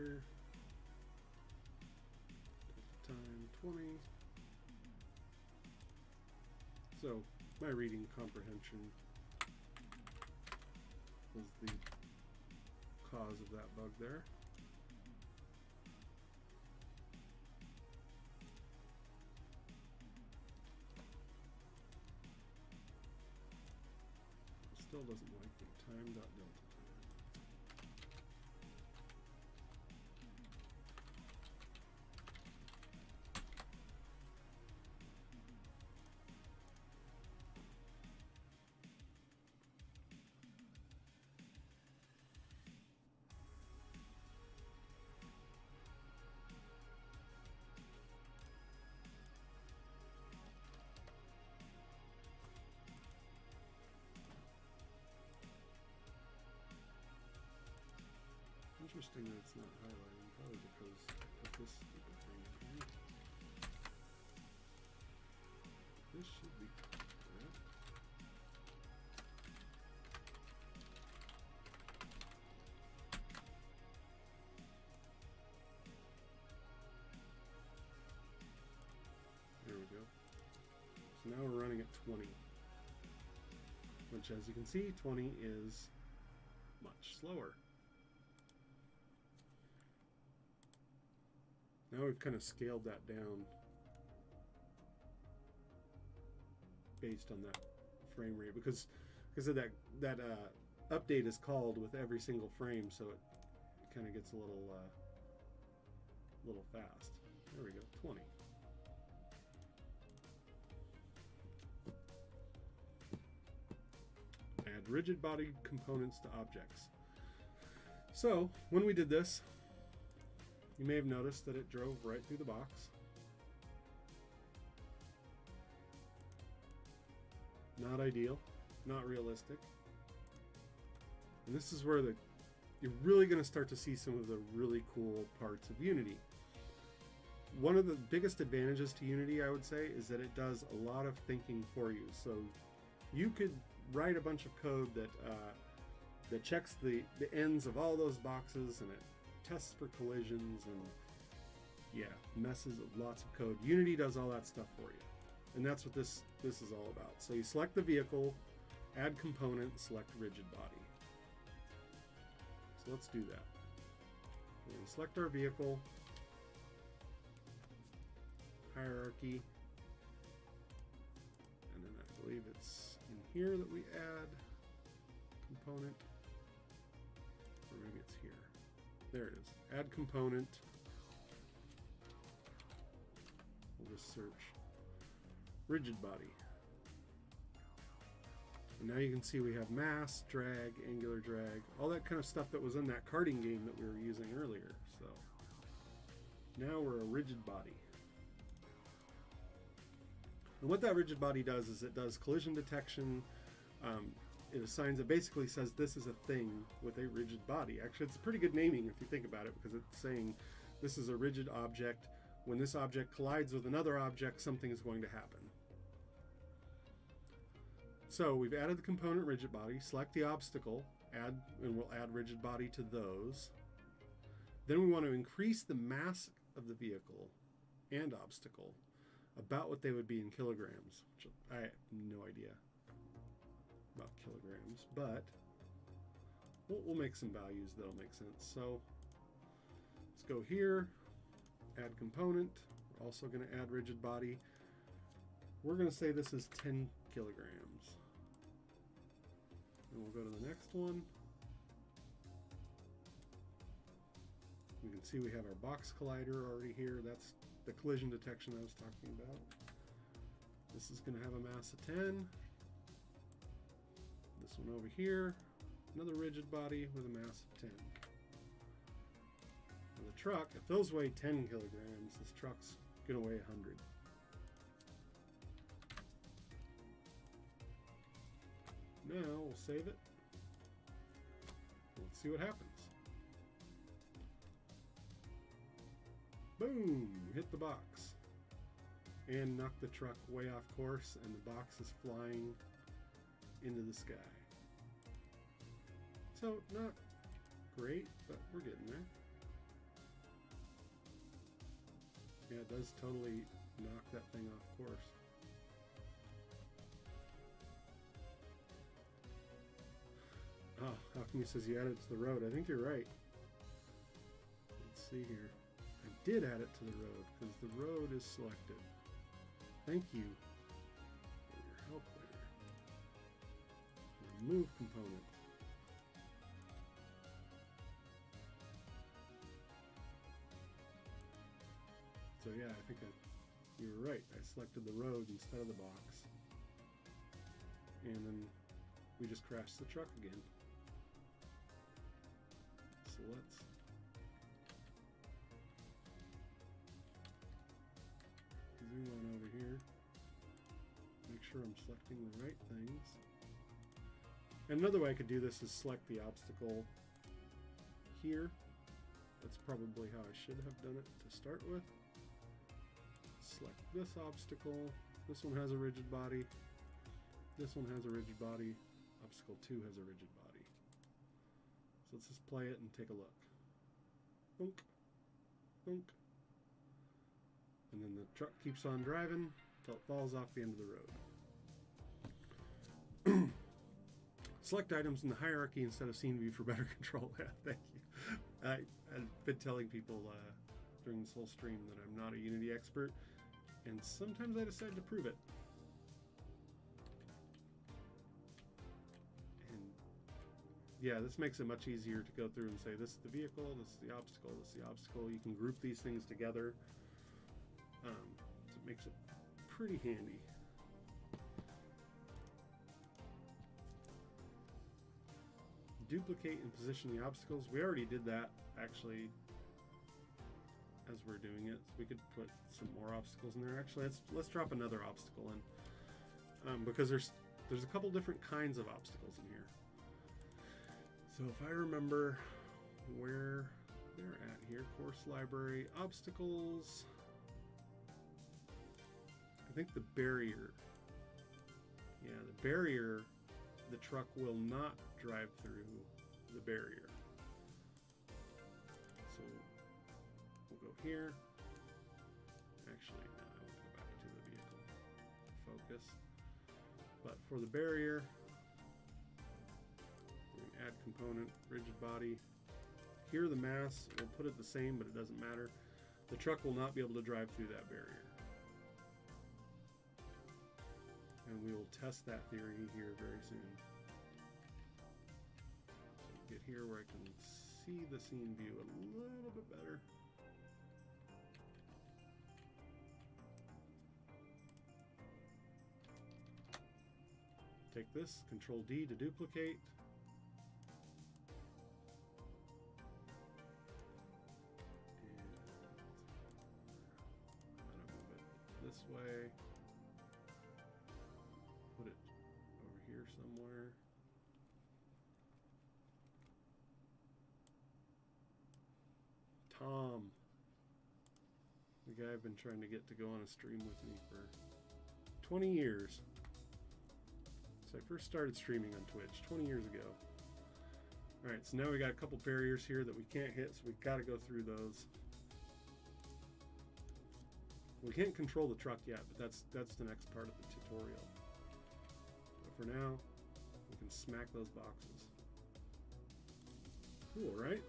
S1: here. Time 20. So my reading comprehension was the cause of that bug there. It still doesn't like the time.delta time. Interesting that it's not highlighting, probably because of this stupid thing here. This should be correct. There we go. So now we're running at 20, which, as you can see, 20 is much slower. Now we've kind of scaled that down based on that frame rate, because of that update is called with every single frame, so it kind of gets a little fast. There we go, 20. Add rigid body components to objects. So when we did this, you may have noticed that it drove right through the box. Not ideal, not realistic. And this is where you're really going to start to see some of the really cool parts of Unity. One of the biggest advantages to Unity, I would say, is that it does a lot of thinking for you. So you could write a bunch of code that checks the ends of all those boxes, and it tests for collisions, and yeah, messes with lots of code. Unity does all that stuff for you, and that's what this is all about. So you select the vehicle, add component, select rigid body. So let's do that. We're going to select our vehicle, hierarchy, and then I believe it's in here that we add component, or maybe it's here. There it is. Add component. We'll just search rigid body. And now you can see we have mass, drag, angular drag, all that kind of stuff that was in that karting game that we were using earlier. So now we're a rigid body. And what that rigid body does is it does collision detection. It assigns, it basically says this is a thing with a rigid body. Actually, it's pretty good naming if you think about it, because it's saying this is a rigid object. When this object collides with another object, something is going to happen. So we've added the component rigid body, select the obstacle, and we'll add rigid body to those. Then we want to increase the mass of the vehicle and obstacle about what they would be in kilograms, which I have no idea about kilograms, but we'll make some values that'll make sense. So let's go here, add component. We're also going to add rigid body. We're going to say this is 10 kilograms. And we'll go to the next one. We can see we have our box collider already here. That's the collision detection I was talking about. This is going to have a mass of 10. This one over here, another rigid body with a mass of 10. Now the truck, if those weigh 10 kilograms, this truck's going to weigh 100. Now we'll save it. Let's see what happens. Boom! Hit the box and knock the truck way off course, and the box is flying into the sky. So not great, but we're getting there. Yeah, it does totally knock that thing off course. Oh, Alchemy says you added it to the road. I think you're right. Let's see here. I did add it to the road because the road is selected. Thank you for your help there. Remove component. So yeah, I think you were right. I selected the road instead of the box. And then we just crashed the truck again. So let's zoom on over here. Make sure I'm selecting the right things. And another way I could do this is select the obstacle here. That's probably how I should have done it to start with. Select this obstacle. This one has a rigid body. This one has a rigid body. Obstacle 2 has a rigid body. So let's just play it and take a look. Boonk. Boonk. And then the truck keeps on driving until it falls off the end of the road. Select items in the hierarchy instead of scene view for better control. Yeah, thank you. I've been telling people during this whole stream that I'm not a Unity expert, and sometimes I decide to prove it. And yeah, this makes it much easier to go through and say, this is the vehicle, this is the obstacle, this is the obstacle. You can group these things together. So it makes it pretty handy. Duplicate and position the obstacles. We already did that actually as we're doing it. So we could put some more obstacles in there. Actually, let's drop another obstacle in because there's a couple different kinds of obstacles in here. So if I remember where they're at here, course library, obstacles. I think the barrier. Yeah, the barrier, the truck will not drive through the barrier. So we'll go here. Actually, no, I want to go back to the vehicle. Focus. But for the barrier, we add component, rigid body. Here the mass, we'll put it the same, but it doesn't matter. The truck will not be able to drive through that barrier. And we will test that theory here very soon. So get here where I can see the scene view a little bit better. Take this, Control D to duplicate. And I'm gonna move it this way. Put it over here somewhere. Tom, the guy I've been trying to get to go on a stream with me for 20 years. So I first started streaming on Twitch 20 years ago. Alright, so now we got a couple barriers here that we can't hit, so we've got to go through those. We can't control the truck yet, but that's the next part of the tutorial. But for now, we can smack those boxes. Cool, right?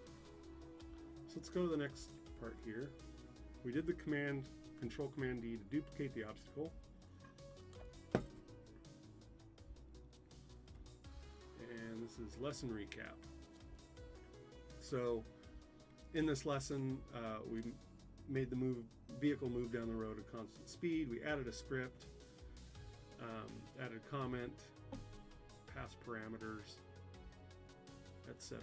S1: So let's go to the next part here. We did the command, Control Command D to duplicate the obstacle. And this is lesson recap. So in this lesson, we made the vehicle move down the road at constant speed. We added a script, added a comment, passed parameters, etc.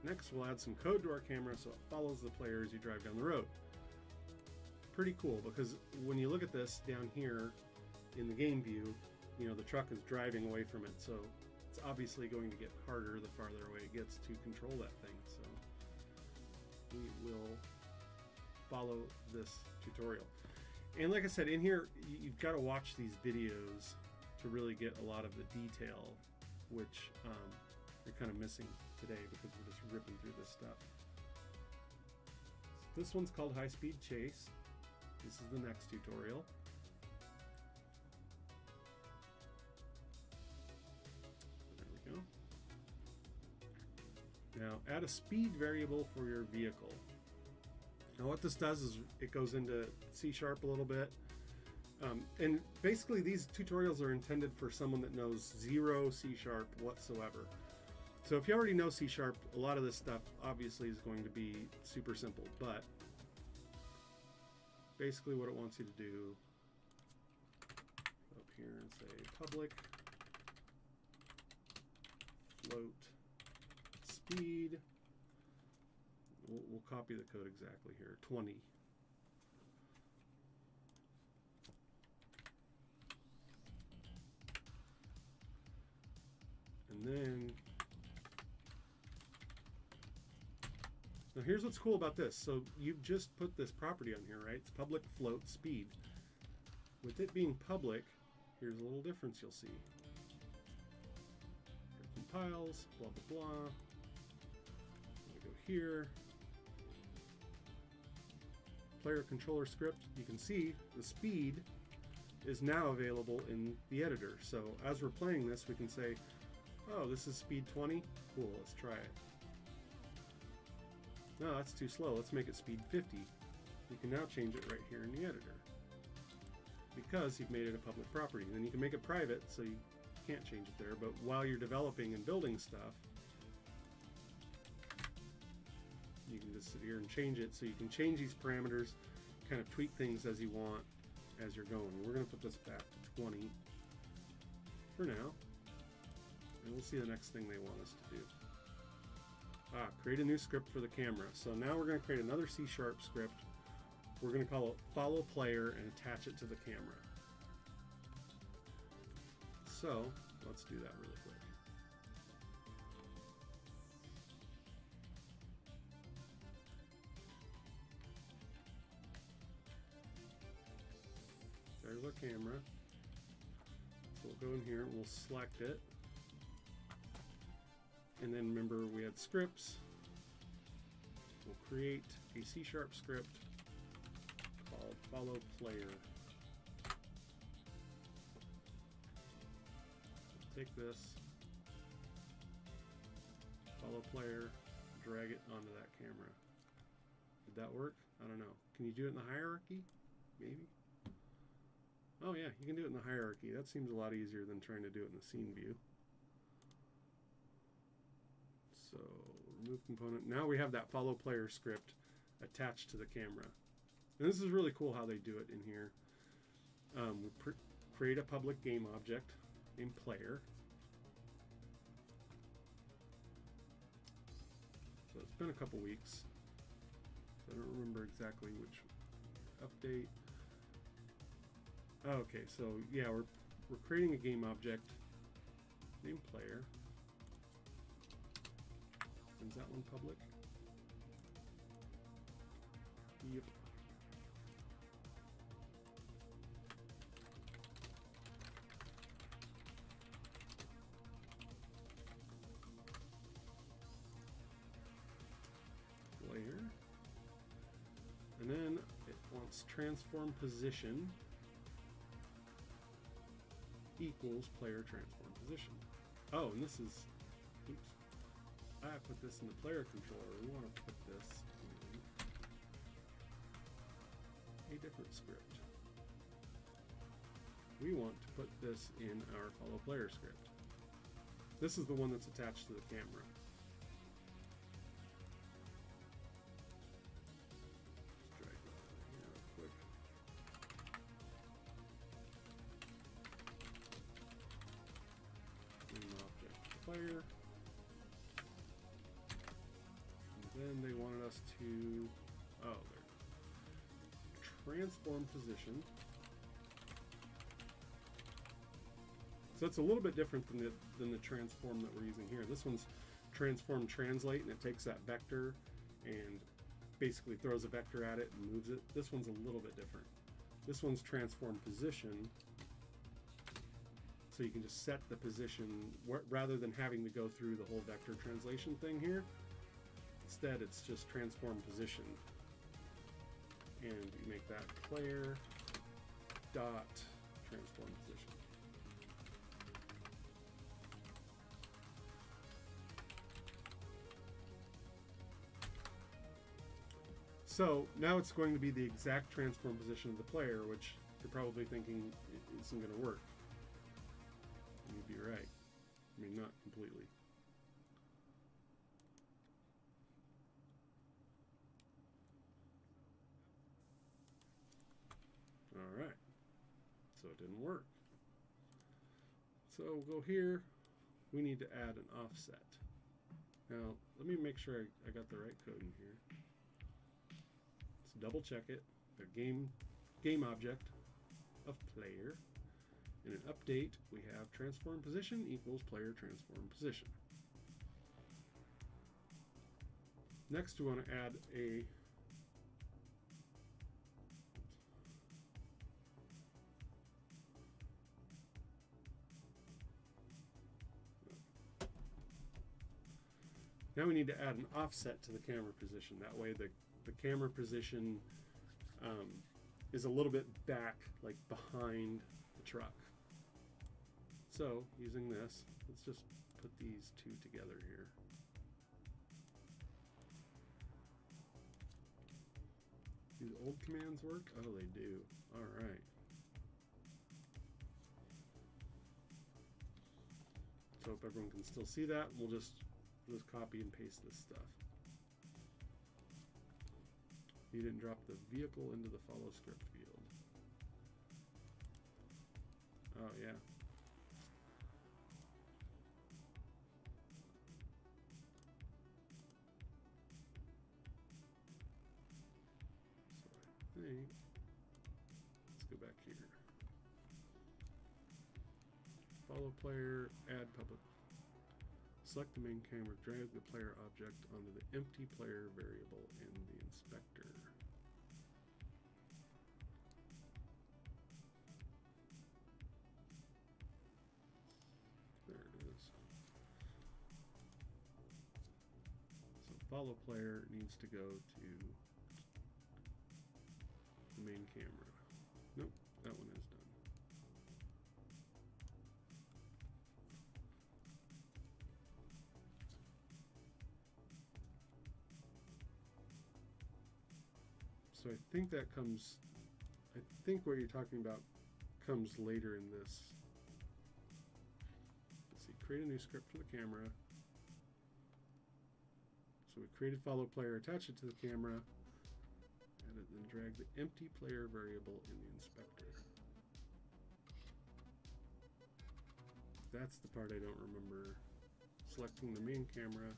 S1: Next, we'll add some code to our camera so it follows the player as you drive down the road. Pretty cool, because when you look at this down here in the game view, you know, the truck is driving away from it, so it's obviously going to get harder the farther away it gets to control that thing. So we will follow this tutorial. And like I said, in here, you've got to watch these videos to really get a lot of the detail, which you're kind of missing today because we're just ripping through this stuff. So this one's called High Speed Chase. This is the next tutorial. There we go. Now add a speed variable for your vehicle. Now what this does is it goes into C# a little bit. And basically these tutorials are intended for someone that knows zero C# whatsoever. So if you already know C#, a lot of this stuff obviously is going to be super simple, but basically what it wants you to do up here and say public float speed. We'll copy the code exactly here, 20. And then, now here's what's cool about this. So you've just put this property on here, right? It's public float speed. With it being public, here's a little difference you'll see. It compiles, blah, blah, blah. We go here. Player controller script, you can see the speed is now available in the editor. So as we're playing this, we can say, oh, this is speed 20. Cool, let's try it. No, that's too slow. Let's make it speed 50. You can now change it right here in the editor because you've made it a public property. And then you can make it private, so you can't change it there. But while you're developing and building stuff, you can just sit here and change it. So you can change these parameters, kind of tweak things as you want as you're going. We're going to put this back to 20 for now. And we'll see the next thing they want us to do. Create a new script for the camera. So now we're going to create another C# script. We're going to call it follow player and attach it to the camera. So let's do that really quick. There's our camera. So we'll go in here and we'll select it. And then remember we had scripts. We'll create a C# script called follow player. We'll take this, follow player, drag it onto that camera. Did that work? I don't know. Can you do it in the hierarchy? Maybe. Oh yeah, you can do it in the hierarchy. That seems a lot easier than trying to do it in the scene view. So remove component. Now we have that follow player script attached to the camera. And this is really cool how they do it in here. We create a public game object named player. So it's been a couple weeks. So I don't remember exactly which update. Okay, so yeah, we're creating a game object named player. Is that one public? Yep. Player. And then it wants transform position equals player transform position. Oh, and this is, oops. I put this in the player controller. We want to put this in a different script. We want to put this in our follow player script. This is the one that's attached to the camera. Let's drag that out here real quick. Game object player. Then they wanted us to, oh, there, transform position. So it's a little bit different than the transform that we're using here. This one's transform translate, and it takes that vector and basically throws a vector at it and moves it. This one's a little bit different. This one's transform position. So you can just set the position rather than having to go through the whole vector translation thing here. Instead, it's just transform position. and you make that player dot transform position. So now it's going to be the exact transform position of the player, which you're probably thinking isn't going to work. And you'd be right. I mean, not completely. All right. So it didn't work. So we'll go here. We need to add an offset. Now, let me make sure I got the right code in here. Let's double check it. The game object of player. In an update, we have transform position equals player transform position. Next, we want to add a now we need to add an offset to the camera position. That way the camera position is a little bit back, like behind the truck. So using this, let's just put these two together here. Do the old commands work? Oh, they do. All right. So hope everyone can still see that. We'll just copy and paste this stuff. You didn't drop the vehicle into the follow script field. Oh, yeah. So I think, let's go back here. Follow player, add public. Select the main camera, drag the player object onto the empty player variable in the inspector. There it is. So follow player needs to go to the main camera. Nope, that one is done. So I think that comes, I think what you're talking about comes later in this. Let's see, create a new script for the camera. So we created follow player, attach it to the camera, and then drag the empty player variable in the inspector. That's the part I don't remember. Selecting the main camera.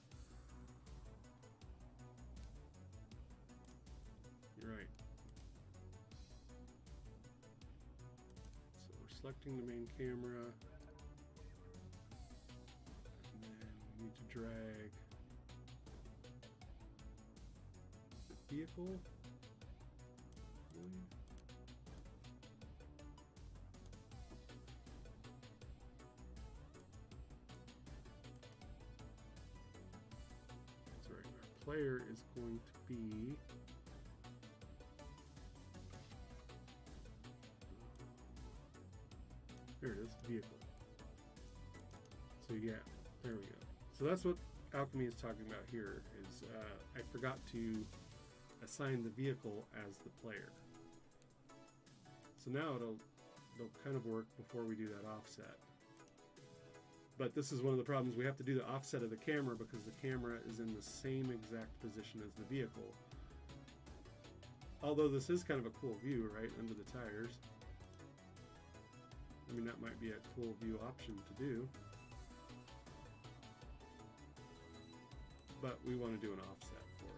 S1: You're right. So we're selecting the main camera, and then we need to drag the vehicle. Sorry, our player is going to be there it is, vehicle. So yeah, there we go. So that's what Alchemy is talking about here, is I forgot to assign the vehicle as the player. So now it'll kind of work before we do that offset. But this is one of the problems. We have to do the offset of the camera because the camera is in the same exact position as the vehicle. Although this is kind of a cool view, right, under the tires. I mean, that might be a cool view option to do. But we want to do an offset for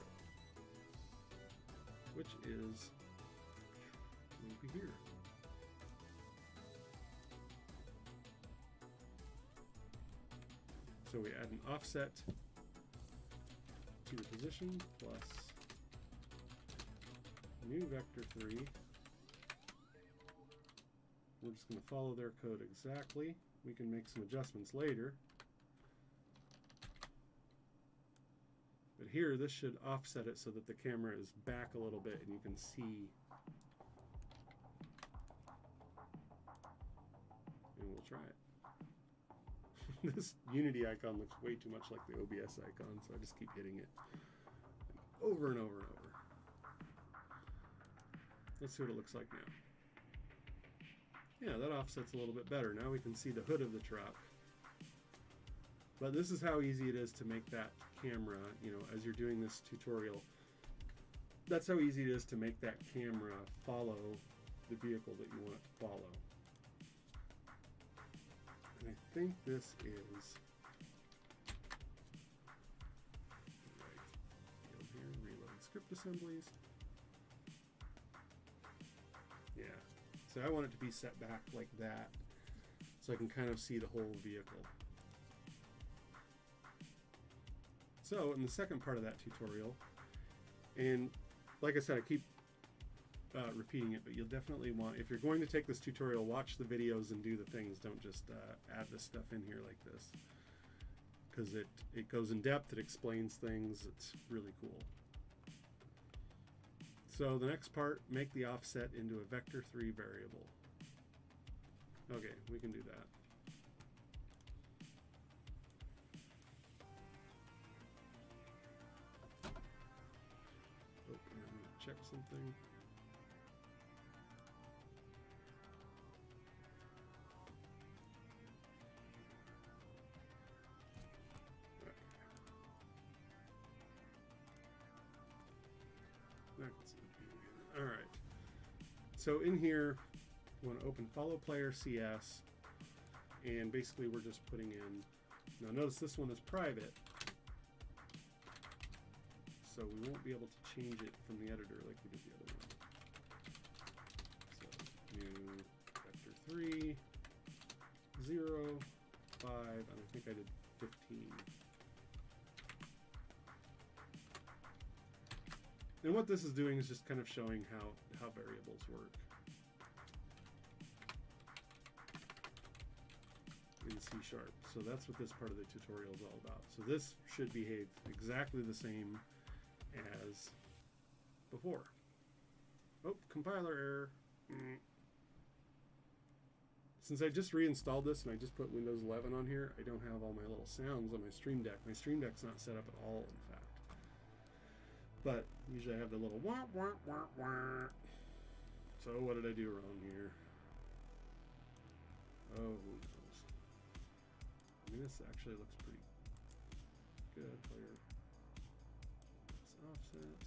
S1: it, which is over here. So we add an offset to the position plus new vector 3. We're just going to follow their code exactly. We can make some adjustments later. But here, this should offset it so that the camera is back a little bit and you can see. And we'll try it. This Unity icon looks way too much like the OBS icon, so I just keep hitting it over and over and over. Let's see what it looks like now. Yeah, that offsets a little bit better. Now we can see the hood of the truck. But this is how easy it is to make that camera, you know, as you're doing this tutorial, that's how easy it is to make that camera follow the vehicle that you want it to follow. And I think this is, right, go here, reload script assemblies. Yeah, so I want it to be set back like that so I can kind of see the whole vehicle. So in the second part of that tutorial, and like I said, I keep repeating it, but you'll definitely want, if you're going to take this tutorial, watch the videos and do the things. Don't just add this stuff in here like this, because it goes in depth, it explains things, it's really cool. So the next part, make the offset into a vector3 variable. Okay, we can do that. Oh, I'm going to check something. All right. So in here, we want to open follow player CS, and basically we're just putting in. Now notice this one is private, so we won't be able to change it from the editor like we did the other one. So new vector3 0 5, and I think I did 15. And what this is doing is just kind of showing how variables work in C#. So that's what this part of the tutorial is all about. So this should behave exactly the same as before. Oh, compiler error. Since I just reinstalled this and I just put Windows 11 on here, I don't have all my little sounds on my Stream Deck. My Stream Deck's not set up at all, in fact. But usually I have the little wah, wah, wah, wah. So what did I do wrong here? Oh, who knows? I mean, this actually looks pretty good. Player offset.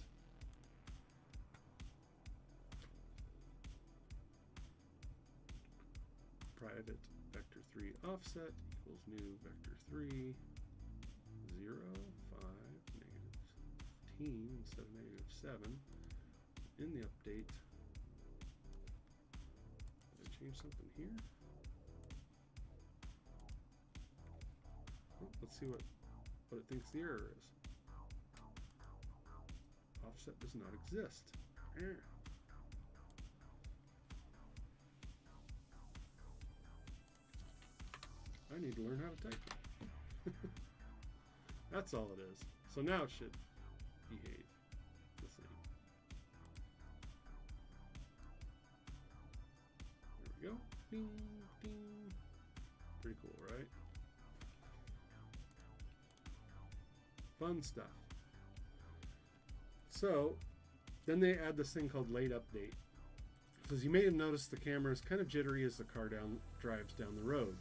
S1: Private vector3 offset equals new vector3 0 5 -15 instead of -7. In the update, did I change something here? Oh, let's see what it thinks the error is. Offset does not exist. I need to learn how to type. That's all it is. So now it should behave the same. There we go. Ding, ding. Pretty cool, right? Fun stuff. So then they add this thing called late update. Because you may have noticed the camera is kind of jittery as the car drives down the road.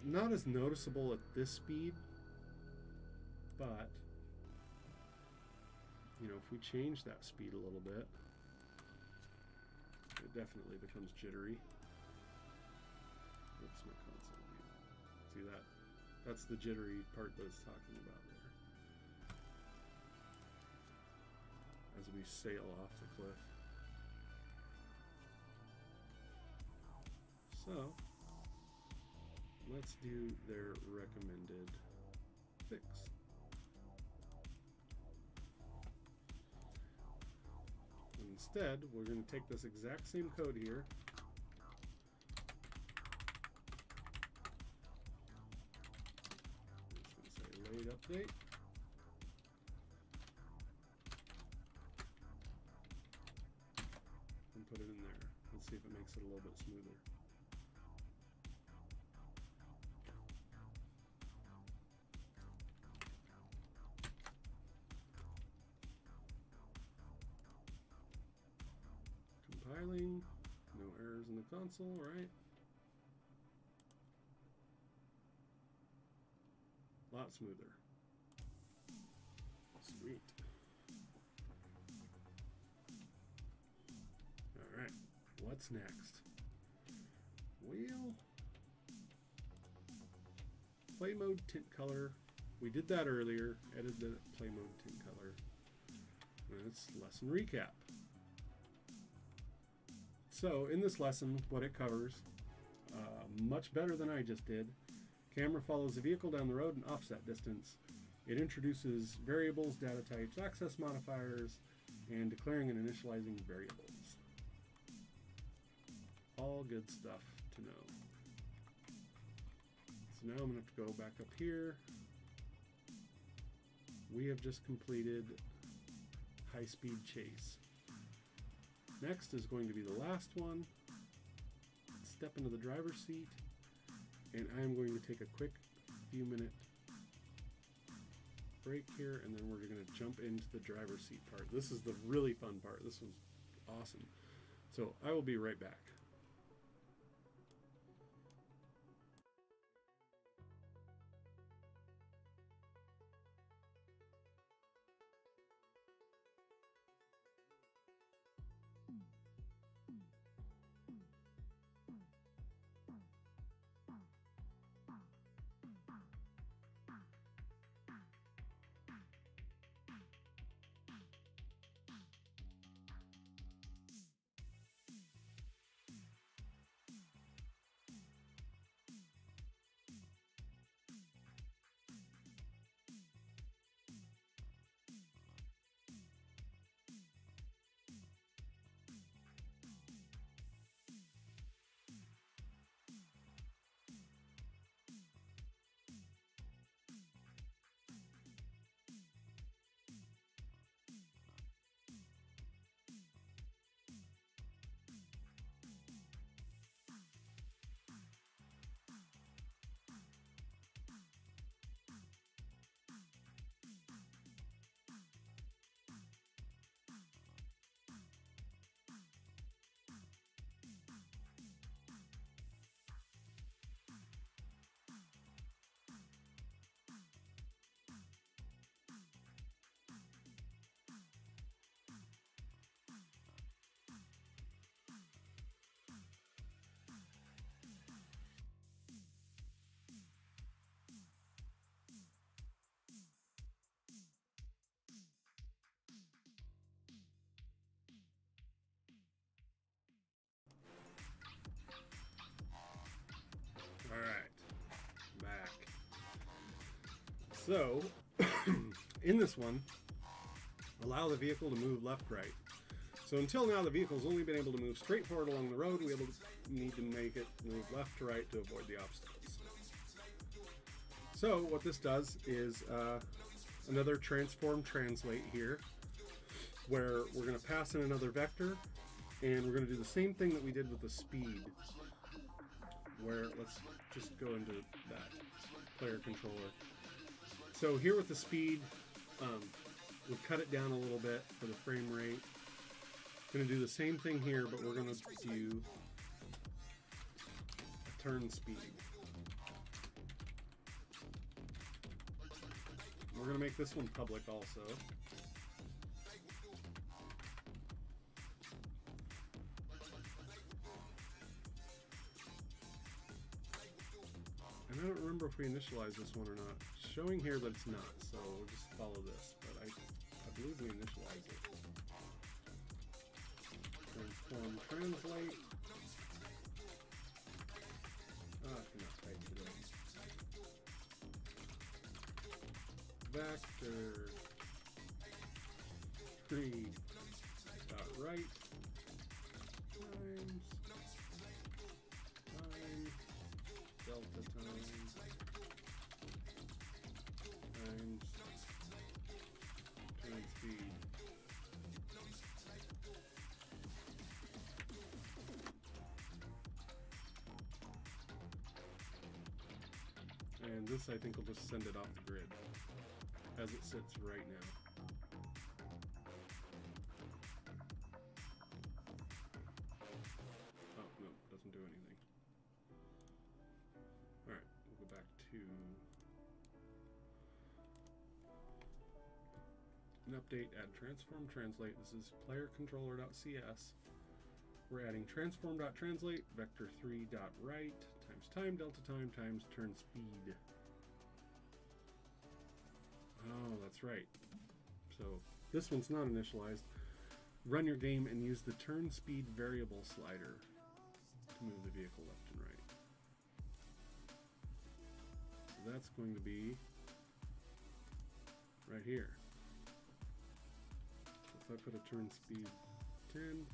S1: Not as noticeable at this speed, but you know, if we change that speed a little bit, it definitely becomes jittery. What's my console view? See that? That's the jittery part that it's talking about there. As we sail off the cliff. So let's do their recommended fix. Instead, we're going to take this exact same code here. I'm just going to say late update. it in there. Let's see if it makes it a little bit smoother. Compiling, no errors in the console, right? A lot smoother. Sweet. All right, what's next? Well, play mode tint color. We did that earlier. Edited the play mode tint color. That's lesson recap. So in this lesson, what it covers, much better than I just did. Camera follows the vehicle down the road in offset distance. It introduces variables, data types, access modifiers, and declaring and initializing variables. All good stuff to know. So now I'm going to have to go back up here. We have just completed high-speed chase. Next is going to be the last one. Step into the driver's seat, and I'm going to take a quick few-minute break here, and then we're going to jump into the driver's seat part. This is the really fun part. This was awesome. So I will be right back. So, in this one, allow the vehicle to move left-right. So until now, the vehicle's only been able to move straight forward along the road. We need to make it move left to right to avoid the obstacles. So what this does is another transform translate here, where we're going to pass in another vector, and we're going to do the same thing that we did with the speed, where let's just go into that player controller. So here with the speed, we cut it down a little bit for the frame rate. Going to do the same thing here, but we're going to do a turn speed. We're going to make this one public also. And I don't remember if we initialized this one or not. It's showing here that it's not, so we'll just follow this. But I believe we initialized it. Transform translate. Oh, I cannot type today. Vector 3 dot right times time delta times turn speed. And this, I think, will just send it off the grid as it sits right now. Oh, no, doesn't do anything. All right, we'll go back to an update, add transform translate. This is player controller.cs. We're adding transform.translate, vector3.write, times time, delta time, times turn speed. Oh, that's right. So this one's not initialized. Run your game and use the turn speed variable slider to move the vehicle left and right. So that's going to be right here. So if I put a turn speed 10,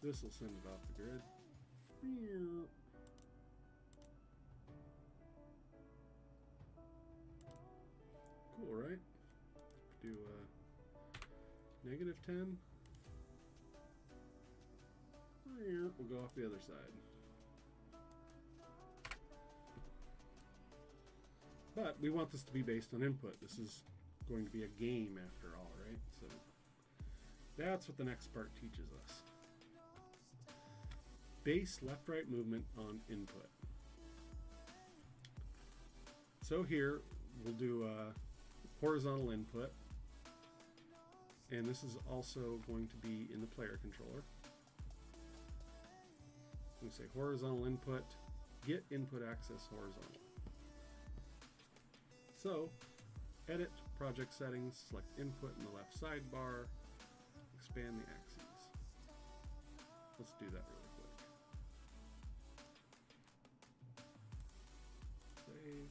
S1: this will send it off the grid. Cool, right? Do negative 10. We'll go off the other side. But we want this to be based on input. This is going to be a game after all, right? So that's what the next part teaches us. Base left-right movement on input. So here we'll do a horizontal input, and this is also going to be in the player controller. We say horizontal input, get input access horizontal. So edit project settings, select input in the left sidebar, expand the axes. Let's do that really quick. Save,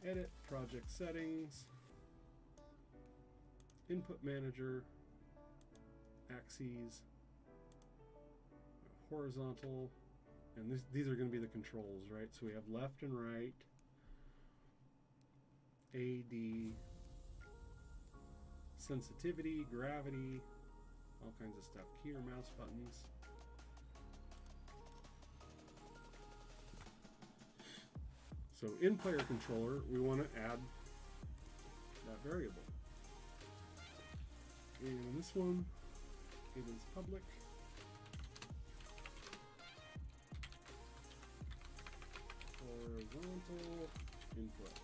S1: edit project settings, input manager, axes, horizontal, and these are going to be the controls, right? So we have left and right, AD, sensitivity, gravity, all kinds of stuff, key or mouse buttons. So in player controller, we want to add that variable. And this one, Havens public. Horizontal input.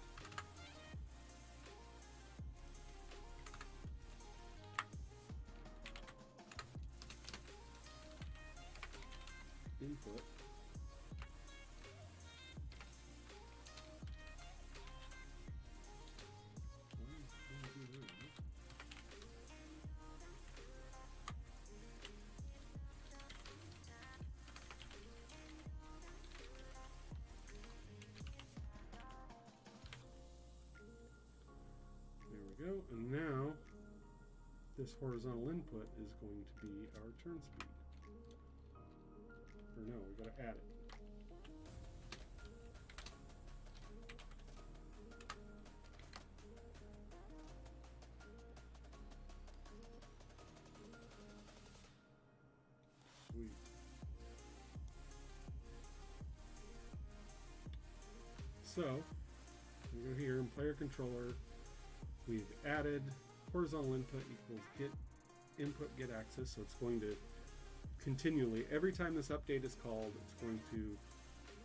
S1: Input. There we go, and now this horizontal input is going to be our turn speed. Or no, we got to add it. Sweet. So, we go here in player controller. We've added horizontal input equals get input get access, so it's going to continually, every time this update is called, it's going to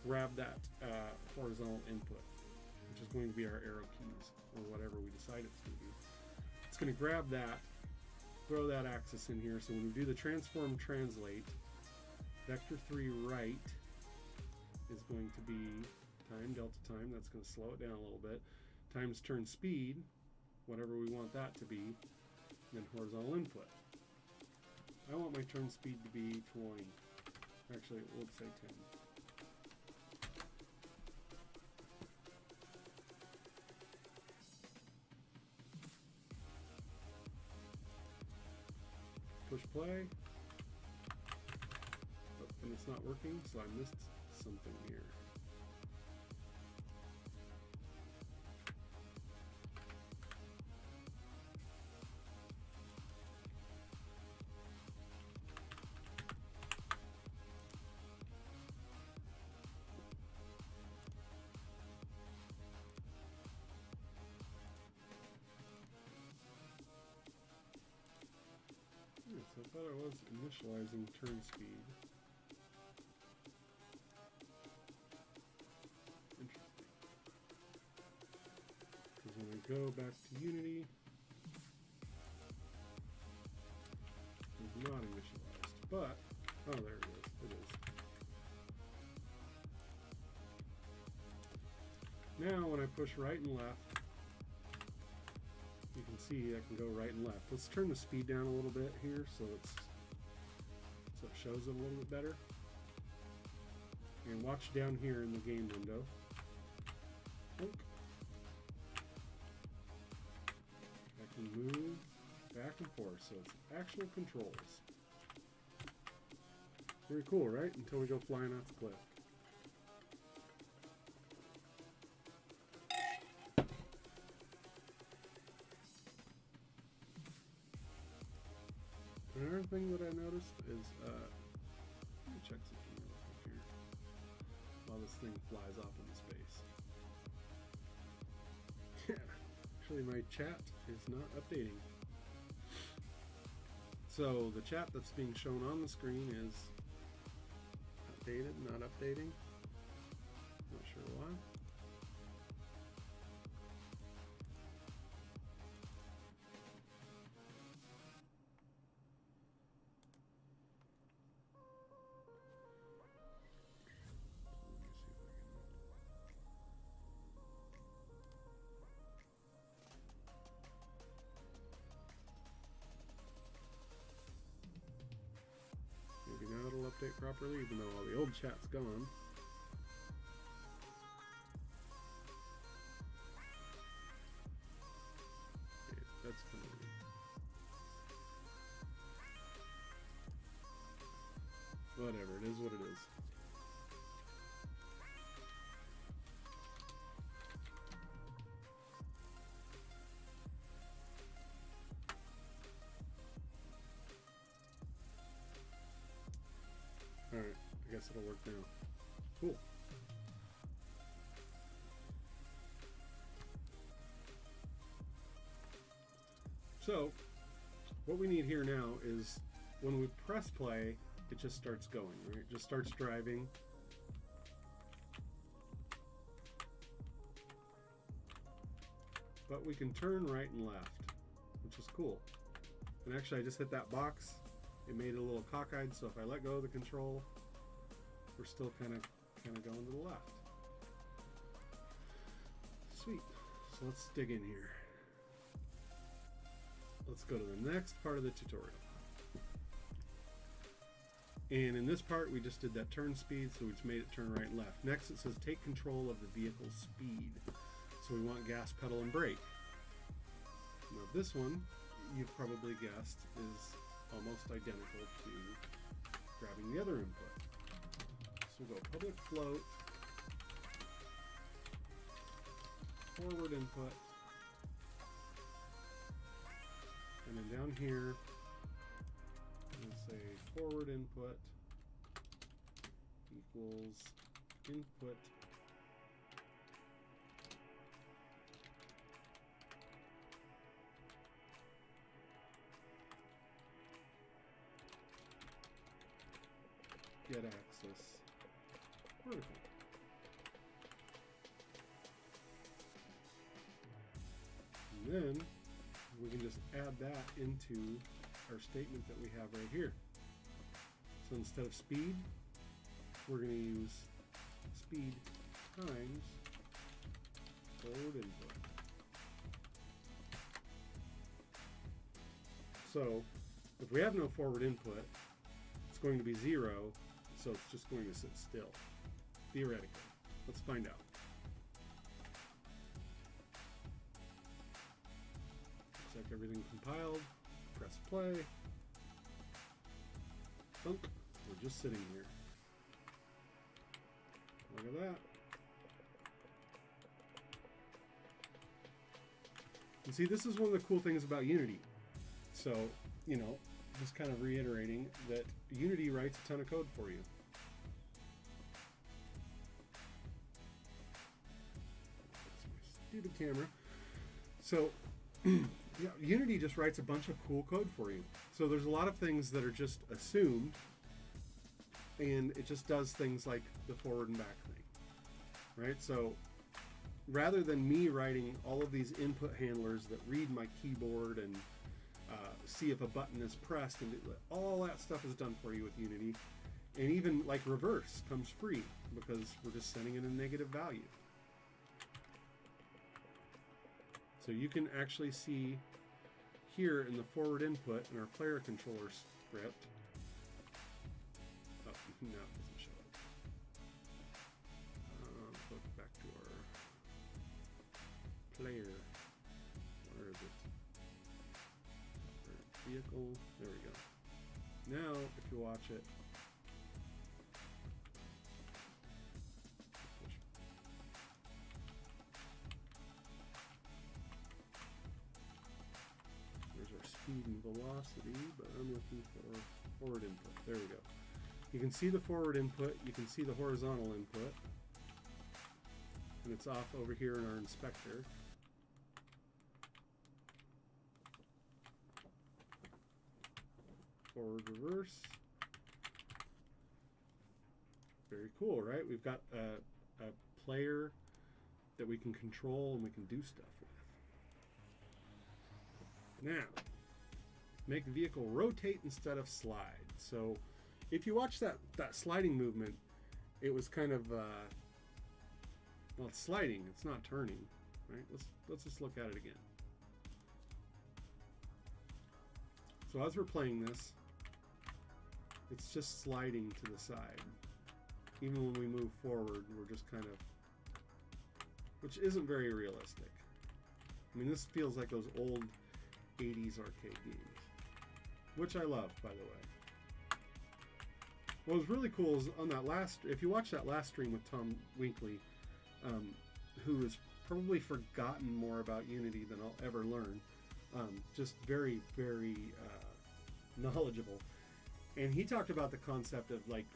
S1: grab that horizontal input, which is going to be our arrow keys, or whatever we decide it's going to be. It's going to grab that, throw that axis in here, so when we do the transform translate, vector3 right is going to be time, delta time, that's going to slow it down a little bit, times turn speed, whatever we want that to be, and then horizontal input. I want my turn speed to be 20. Actually, let's say 10. Push play. Oh, and it's not working, so I missed something here. thought I was initializing turn speed. Interesting. Because when I go back to Unity, it's not initialized. But, oh, there it is. It is. Now when I push right and left, you can see I can go right and left. Let's turn the speed down a little bit here so it shows it a little bit better. And watch down here in the game window. Look. I can move back and forth, so it's actual controls. Very cool, right? Until we go flying off the cliff. Another thing that I noticed is, let me check something real quick here while this thing flies off into space. Actually, my chat is not updating. So the chat that's being shown on the screen is updated, not updating. Not sure why. Maybe now it'll update properly, even though all the old chat's gone. Okay, that's kind of weird. Whatever, it is what it is. Alright, I guess it'll work now. Cool. So, what we need here now is when we press play, it just starts going, right? It just starts driving. But we can turn right and left, which is cool. And actually, I just hit that box. It made it a little cockeyed, so if I let go of the control, we're still kind of going to the left. Sweet. So let's dig in here. Let's go to the next part of the tutorial. And in this part, we just did that turn speed, so we just made it turn right and left. Next, it says take control of the vehicle's speed. So we want gas pedal and brake. Now this one, you've probably guessed, is almost identical to grabbing the other input. So we'll go public float, forward input, and then down here, I'm going to say forward input equals input get axis vertical. And then we can just add that into our statement that we have right here. So instead of speed, we're going to use speed times forward input. So if we have no forward input, it's going to be 0, so it's just going to sit still, theoretically. Let's find out. Looks like everything compiled. Press play. Thunk. We're just sitting here. Look at that. And see, this is one of the cool things about Unity. So, you know, just kind of reiterating that Unity writes a ton of code for you. Stupid camera. So Yeah, Unity just writes a bunch of cool code for you. So there's a lot of things that are just assumed, and it just does things like the forward and back thing, right? So rather than me writing all of these input handlers that read my keyboard and see if a button is pressed, and all that stuff is done for you with Unity. And even like reverse comes free because we're just sending in a negative value. So you can actually see here in the forward input in our player controller script. Oh, no, it doesn't show it. Go back to our player. Where is it? Vehicle. There we go. Now, if you watch it, there's our speed and velocity, but I'm looking for forward input. There we go. You can see the forward input, you can see the horizontal input, and it's off over here in our inspector. Forward, reverse. Very cool, right? We've got a player that we can control and we can do stuff with. Now, make the vehicle rotate instead of slide. So if you watch that sliding movement, it was kind of, well, it's sliding, it's not turning, right? Let's just look at it again. So as we're playing this, it's just sliding to the side. Even when we move forward, we're just kind of, which isn't very realistic. I mean, this feels like those old 80s arcade games, which I love, by the way. What was really cool is on that last, if you watch that last stream with Tom Winkley, who has probably forgotten more about Unity than I'll ever learn, just very, very knowledgeable. And he talked about the concept of like,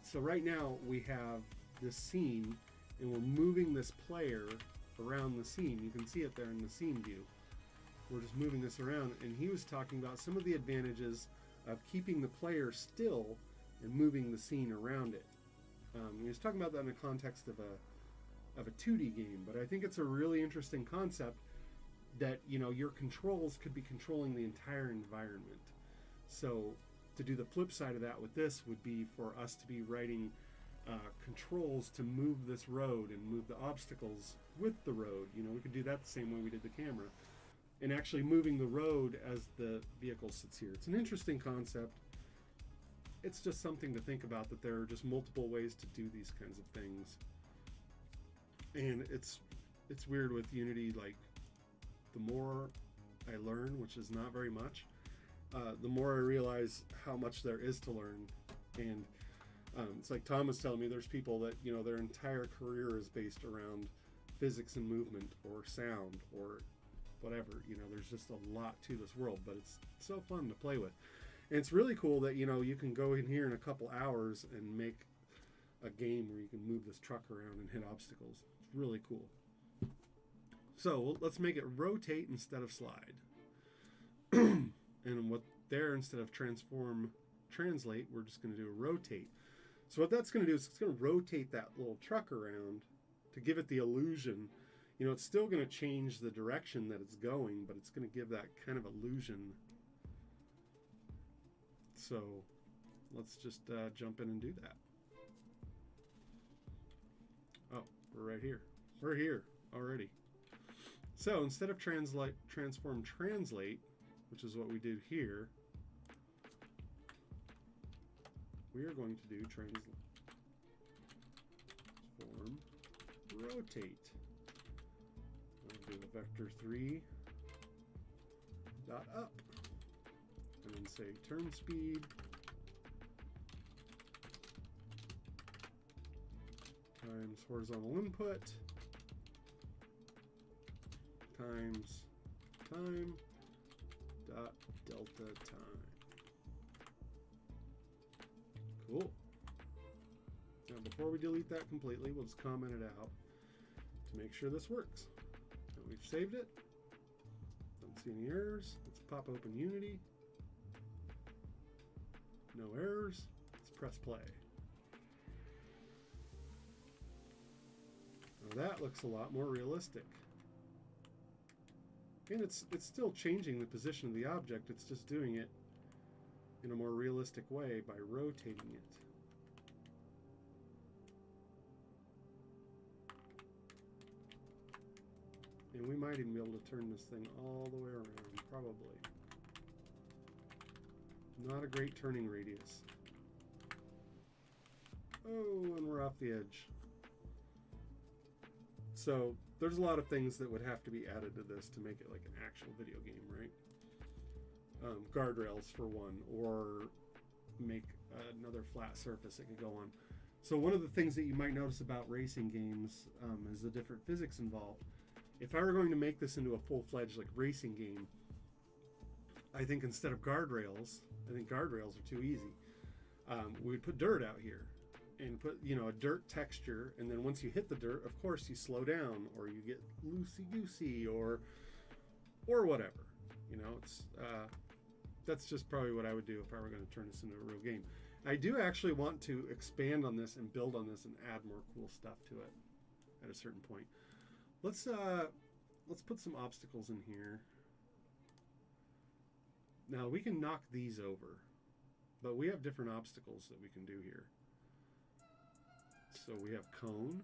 S1: so right now we have this scene and we're moving this player around the scene. You can see it there in the scene view. We're just moving this around, and he was talking about some of the advantages of keeping the player still and moving the scene around it. He was talking about that in the context of a 2D game, but I think it's a really interesting concept that, you know, your controls could be controlling the entire environment. So to do the flip side of that with this would be for us to be writing controls to move this road and move the obstacles with the road. You know, we could do that the same way we did the camera, and actually moving the road as the vehicle sits here. It's an interesting concept. It's just something to think about, that there are just multiple ways to do these kinds of things. And it's weird with Unity, like the more I learn, which is not very much, the more I realize how much there is to learn. And it's like Tom was telling me, there's people that, you know, their entire career is based around physics and movement or sound or whatever. You know, there's just a lot to this world, but it's so fun to play with. And it's really cool that, you know, you can go in here in a couple hours and make a game where you can move this truck around and hit obstacles. It's really cool. So let's make it rotate instead of slide. And what there, instead of transform, translate, we're just going to do a rotate. So what that's going to do is it's going to rotate that little truck around to give it the illusion. You know, it's still going to change the direction that it's going, but it's going to give that kind of illusion. So let's just jump in and do that. Oh, we're right here. We're here already. So instead of transform, translate, which is what we did here, we are going to do transform, rotate. We'll do a vector 3 dot up, and then say turn speed times horizontal input times time dot delta time. Cool. Now before we delete that completely, we'll just comment it out to make sure this works. Now we've saved it, done See any errors? Let's pop open Unity. No errors. Let's press play. Now that looks a lot more realistic. And it's still changing the position of the object, it's just doing it in a more realistic way by rotating it. And we might even be able to turn this thing all the way around, probably. Not a great turning radius. Oh, and we're off the edge. So there's a lot of things that would have to be added to this to make it like an actual video game, right? Guardrails for one, or make another flat surface it could go on. So one of the things that you might notice about racing games is the different physics involved. If I were going to make this into a full-fledged like racing game, I think instead of guardrails, I think guardrails are too easy. We would put dirt out here and put, you know, a dirt texture, and then once you hit the dirt, of course you slow down, or you get loosey-goosey, or whatever. You know, it's that's just probably what I would do if I were going to turn this into a real game. I do actually want to expand on this and build on this and add more cool stuff to it at a certain point. Let's put some obstacles in here. Now we can knock these over, but we have different obstacles that we can do here. So we have cone.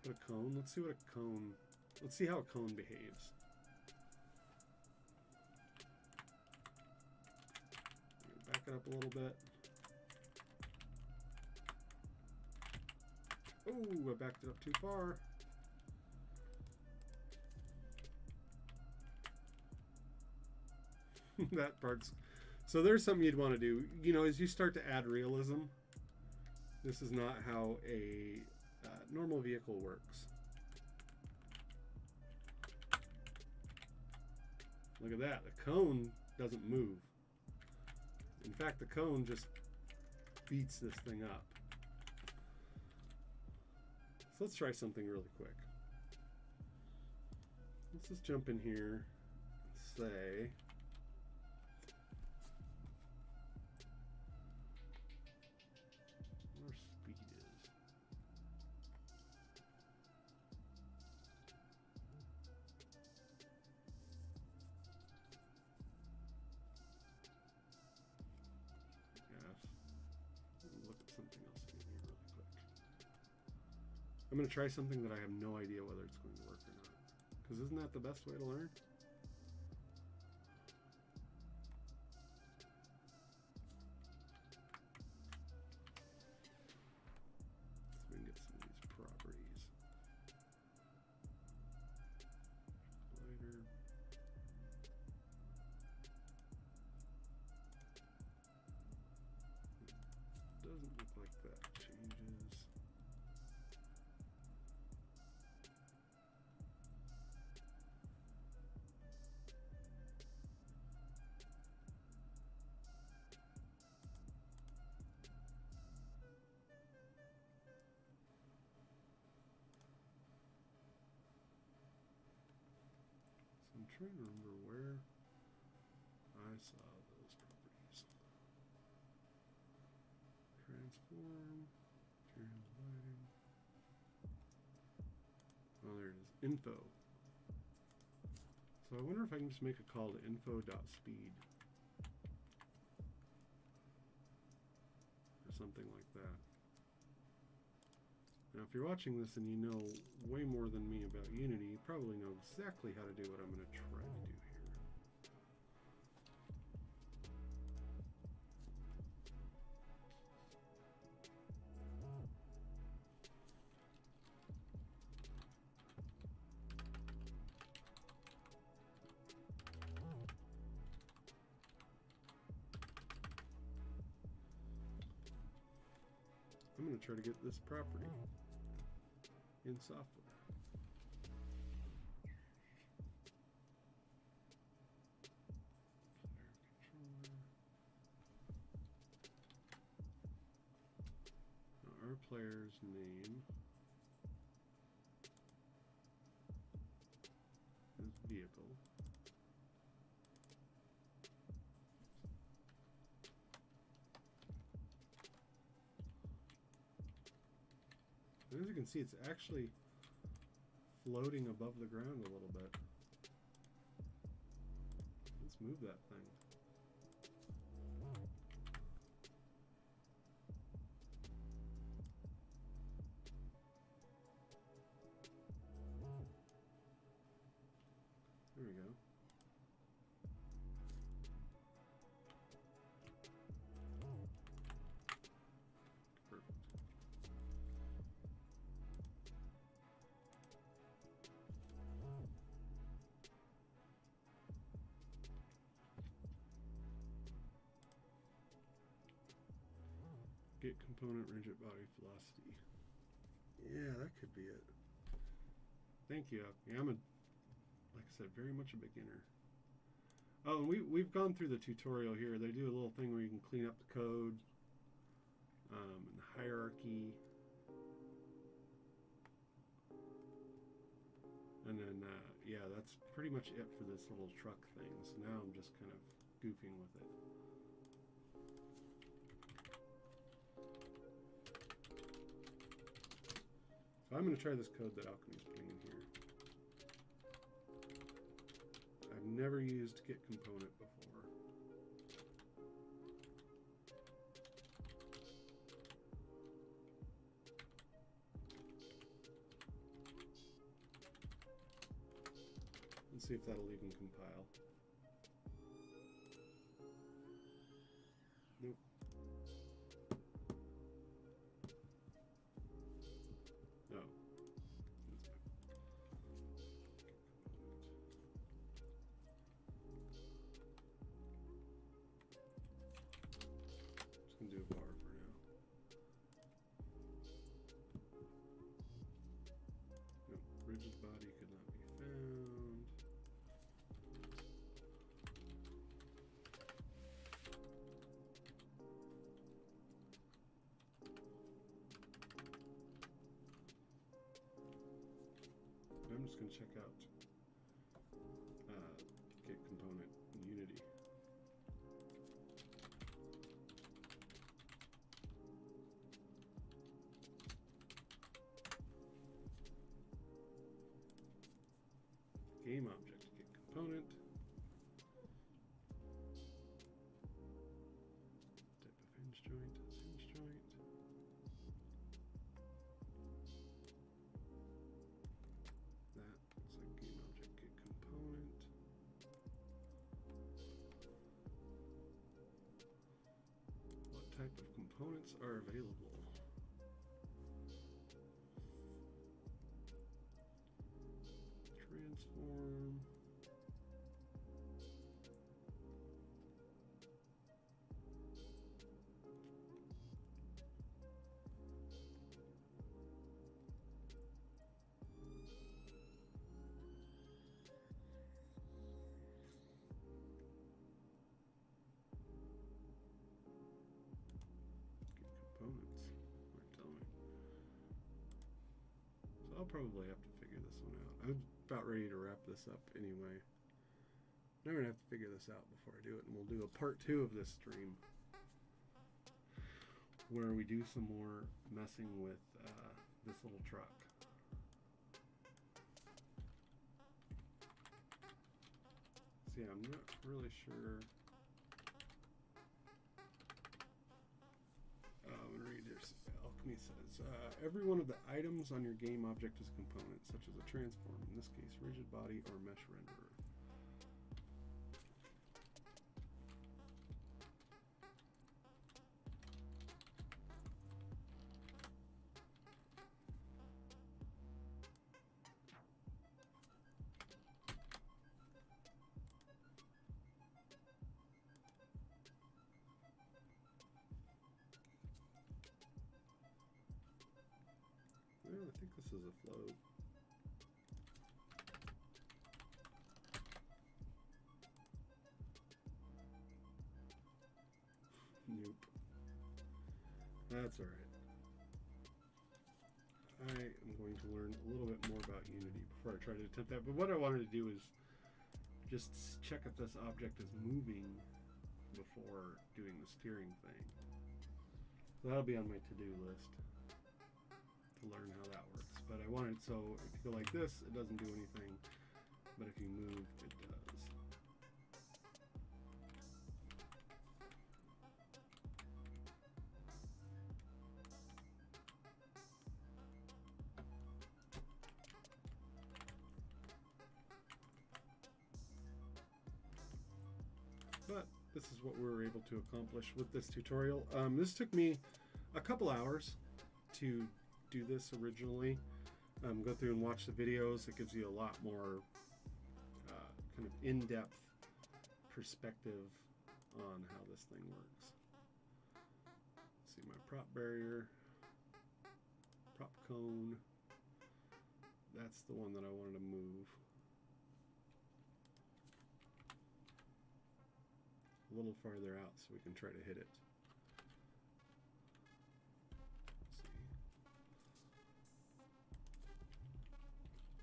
S1: Put a cone. Let's see what a cone. Let's see how a cone behaves. Back it up a little bit. Oh, I backed it up too far. That part's... So there's something you'd want to do. You know, as you start to add realism, this is not how a normal vehicle works. Look at that. The cone doesn't move. In fact, the cone just beats this thing up. So let's try something really quick. Let's just jump in here and say... where speed is. Look at something else in here really quick. I'm going to try something that I have no idea whether it's going to work or not. Because isn't that the best way to learn? So we can get some of these properties. Lighter. Doesn't look like that changes. So I'm trying to remember where I saw those properties. Transform, materials lighting. Oh, there it is. Info. So I wonder if I can just make a call to info.speed. Or something like that. Now, if you're watching this and you know way more than me about Unity, you probably know exactly how to do what I'm going to try to do here. I'm going to try to get this property in software. Now our player's name is circle. And as you can see, it's actually floating above the ground a little bit. Let's move that thing. There we go. Perfect. Get component rigid body velocity. Yeah, that could be it. Thank you. Yeah, I'm a, like I said, very much a beginner. Oh, and we've gone through the tutorial here. They do a little thing where you can clean up the code, and the hierarchy, and then yeah, that's pretty much it for this little truck thing. So now I'm just kind of goofing with it. So I'm going to try this code that Alchemy's putting in here. I've never used get component before. Let's see if that'll even compile. Nope. No. Just gonna do a bar for now. Nope. Rigid body could not be found. I'm just going to check out get component in Unity. Game object, get component. Type of hinge joint is hinge joint. That looks like game object, get component. What type of components are available? Transform. Components. Might tell me. So I'll probably have to figure this one out. I'm about ready to wrap this up anyway. I'm gonna have to figure this out before I do it, and we'll do a part 2 of this stream where we do some more messing with this little truck. See, I'm not really sure. I'm going to read this. Alchemy says, every one of the items on your game object is a component, such as a transform, in this case, rigid body or mesh renderer. Well, I think this is a float. Nope. That's all right. I am going to learn a little bit more about Unity before I try to attempt that. But what I wanted to do is just check if this object is moving before doing the steering thing. So that'll be on my to-do list to learn how that works. But I want it so if you go like this, it doesn't do anything. But if you move, it does. But this is what we were able to accomplish with this tutorial. This took me a couple hours to do this originally. Go through and watch the videos. It gives you a lot more kind of in-depth perspective on how this thing works. Let's see, my prop barrier, prop cone. That's the one that I wanted to move. A little farther out so we can try to hit it. Let's see.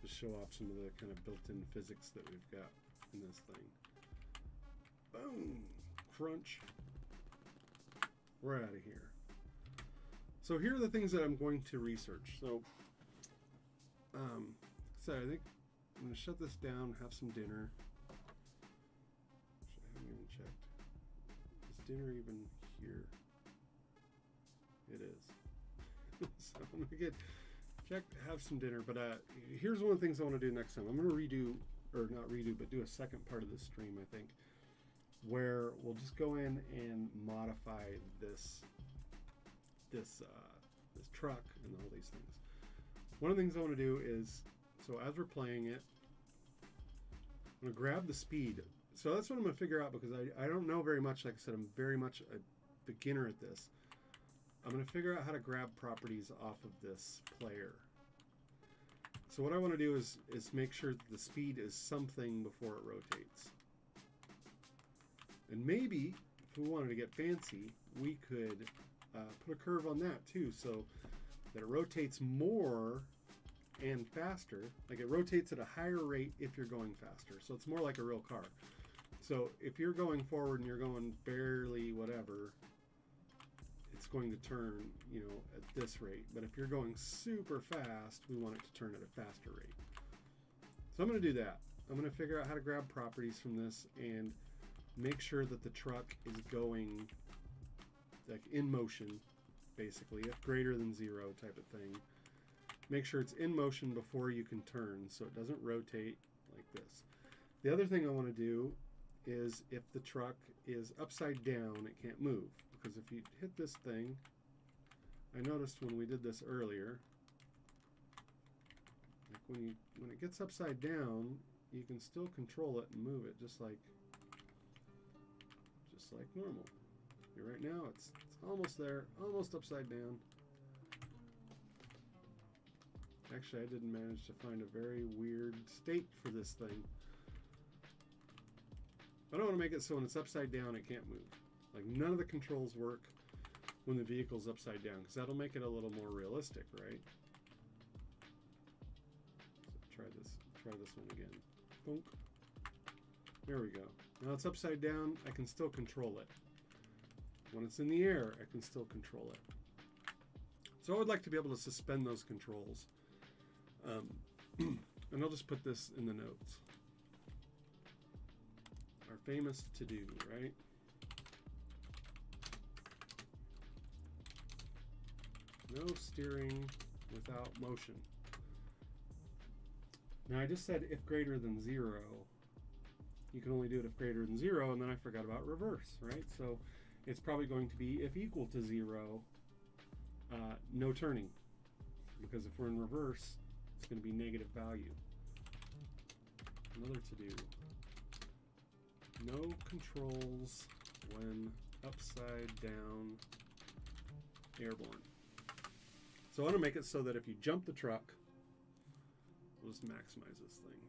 S1: Just show off some of the kind of built-in physics that we've got in this thing. Boom! Crunch. We're out of here. So here are the things that I'm going to research. So I think I'm going to shut this down, have some dinner. Actually, I haven't even checked. Is dinner even here? It is. So I'm going to get checked, have some dinner. But here's one of the things I want to do next time. I'm going to redo, or not redo, but do a second part of the stream, I think, where we'll just go in and modify this truck and all these things. One of the things I want to do is, so as we're playing it, I'm going to grab the speed. So that's what I'm going to figure out, because I don't know very much. Like I said, I'm very much a beginner at this. I'm going to figure out how to grab properties off of this player. So what I want to do is make sure that the speed is something before it rotates. And maybe, if we wanted to get fancy, we could put a curve on that too, so that it rotates more and faster. Like it rotates at a higher rate if you're going faster. So it's more like a real car. So if you're going forward and you're going barely whatever, it's going to turn, you know, at this rate. But if you're going super fast, we want it to turn at a faster rate. So I'm going to do that. I'm going to figure out how to grab properties from this and make sure that the truck is going like in motion, basically, if greater than 0 type of thing. Make sure it's in motion before you can turn, so it doesn't rotate like this. The other thing I want to do is, if the truck is upside down, it can't move, because if you hit this thing, I noticed when we did this earlier, like when it gets upside down, you can still control it and move it just like normal. Right now it's almost there, almost upside down. Actually, I didn't manage to find a very weird state for this thing. I don't want to make it so when it's upside down it can't move. Like none of the controls work when the vehicle's upside down, because that'll make it a little more realistic, right? So try this one again. Bonk. There we go. Now it's upside down, I can still control it. When it's in the air, I can still control it. So I would like to be able to suspend those controls. And I'll just put this in the notes. Our famous to-do, right? No steering without motion. Now I just said if greater than 0. You can only do it if greater than 0, and then I forgot about reverse, right? So it's probably going to be if equal to 0, no turning. Because if we're in reverse, it's going to be negative value. Another to-do. No controls when upside down airborne. So I want to make it so that if you jump the truck, we'll just maximize this thing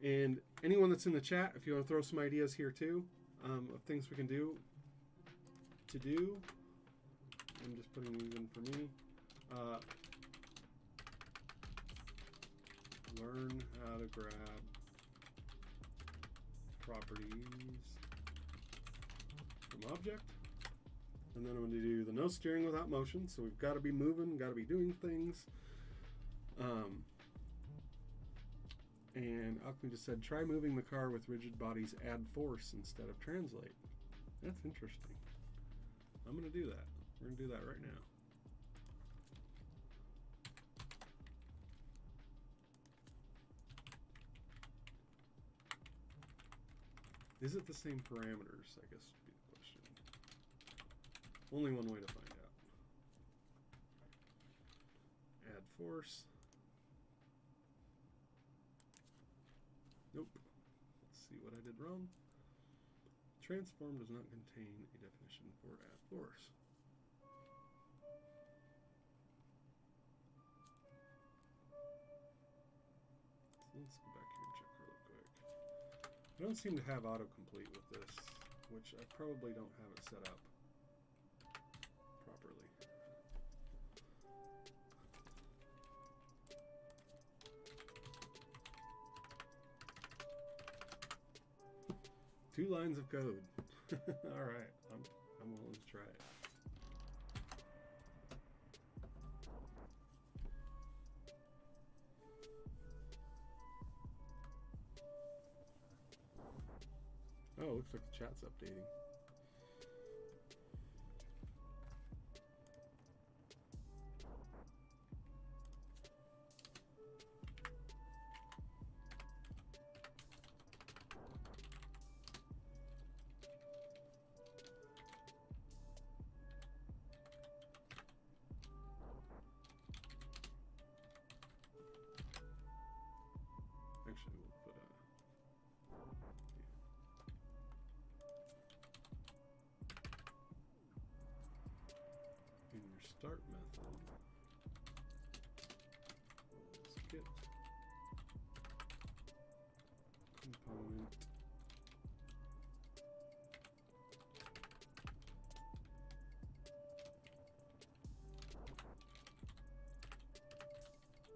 S1: here. And anyone that's in the chat, if you want to throw some ideas here too, of things we can do to do. I'm just putting these in for me. Learn how to grab properties from object. And then I'm going to do the no steering without motion. So we've got to be moving, got to be doing things. And Alchemy just said, try moving the car with rigid bodies, add force instead of translate. That's interesting. I'm going to do that. We're going to do that right now. Is it the same parameters, I guess would be the question. Only one way to find out. Add force. Nope. Let's see what I did wrong. Transform does not contain a definition for add force. So let's go back here and check really quick. I don't seem to have autocomplete with this, which I probably don't have it set up properly. Two lines of code. All right, I'm willing to try it. Oh, looks like the chat's updating. Actually, we'll put a... in your start method, let's get component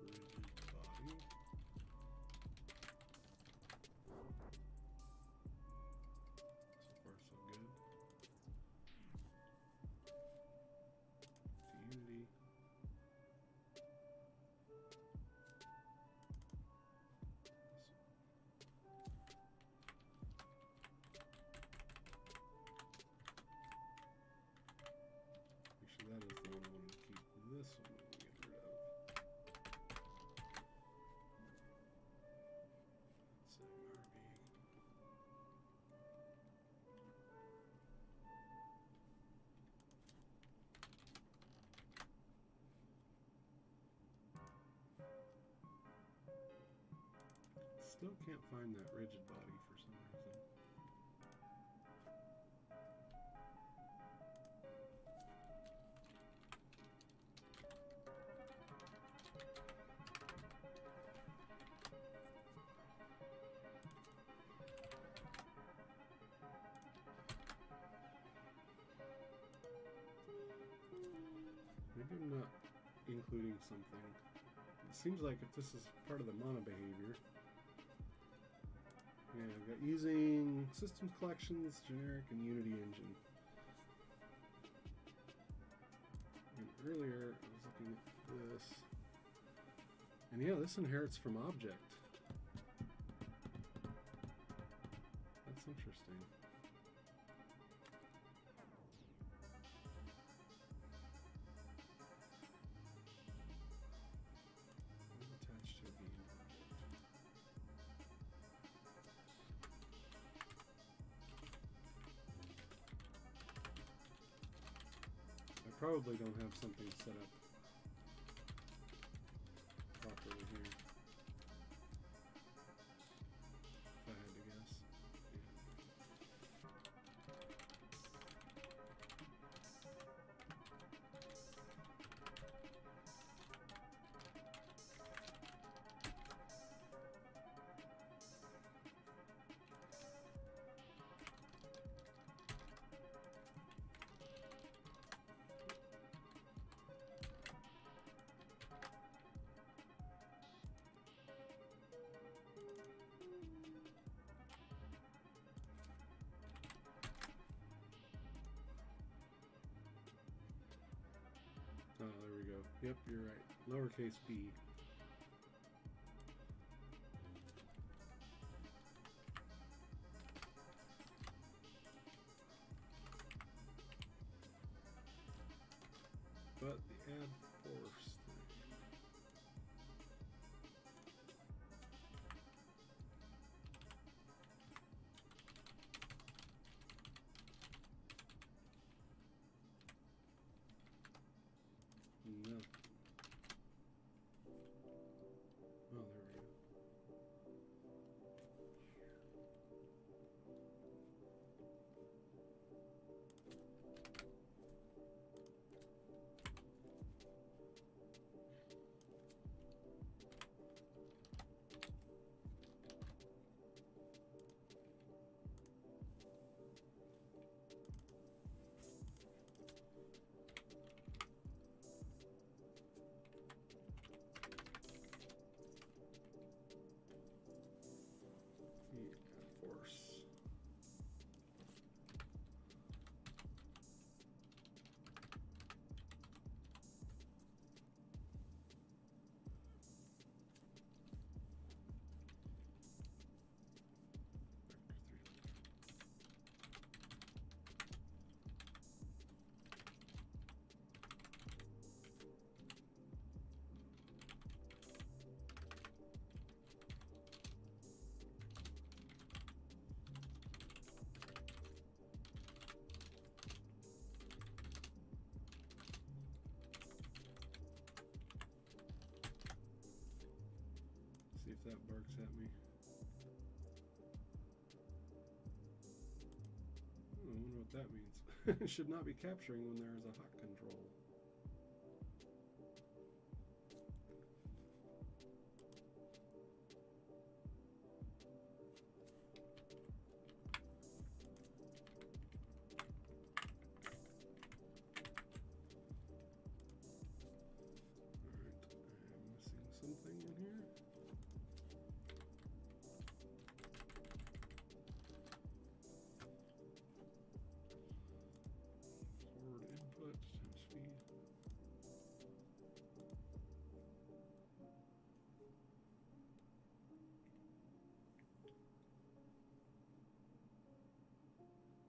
S1: rigid body. So far so good. Unity. Actually, that is the one I wanted to keep. This one we'll get rid of. Setting RB. Still can't find that rigid body for some reason. Maybe I'm not including something. It seems like if this is part of the mono behavior. Yeah, I've got using systems collections, generic, and Unity engine. And earlier I was looking at this. And yeah, this inherits from object. That's interesting. Attached to a game object. I probably don't have something set up properly here. If I had to guess. go. Yep, you're right. Lowercase b. But the add force thing. No. Oh, there we go. Force. See if that barks at me. I wonder what that means. It should not be capturing when there is a hot control. Alright, I'm missing something in here.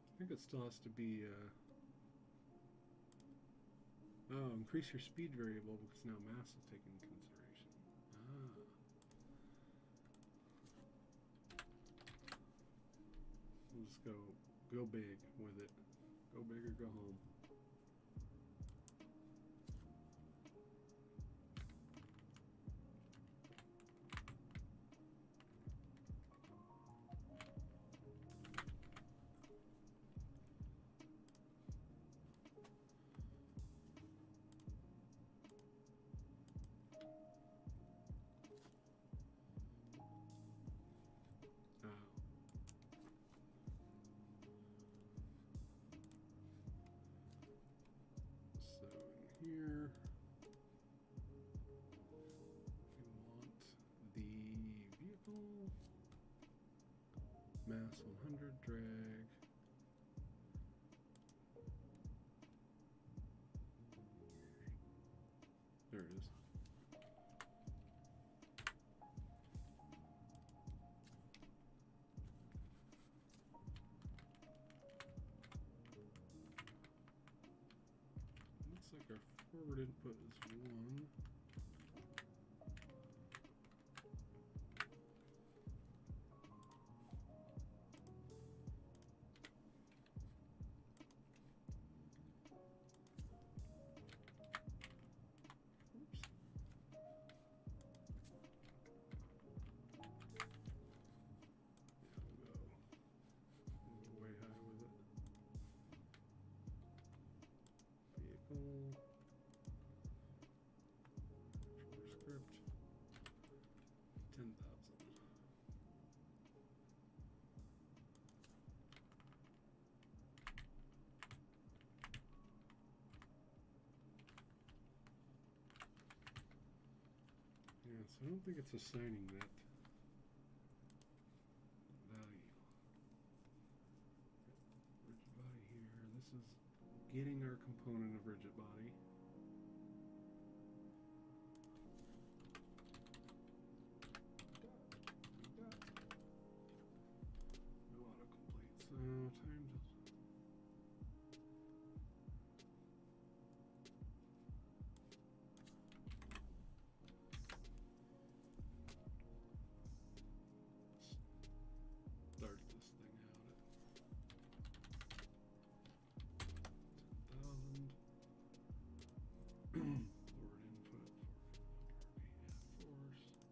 S1: I think it still has to be, oh, increase your speed variable because now mass is taken into consideration. Ah. We'll just go big with it. Go big or go home. Here we want the vehicle mass 100 drag. There it is. Looks like our forward input is 1. Oops. Yeah, we'll go way high with it. Vehicle. Script 10,000. Yeah, so I don't think it's assigning that value. Rigid body here. This is getting our component of rigid body. Time to... Start this thing out at 10,000. Forward input at 400 force.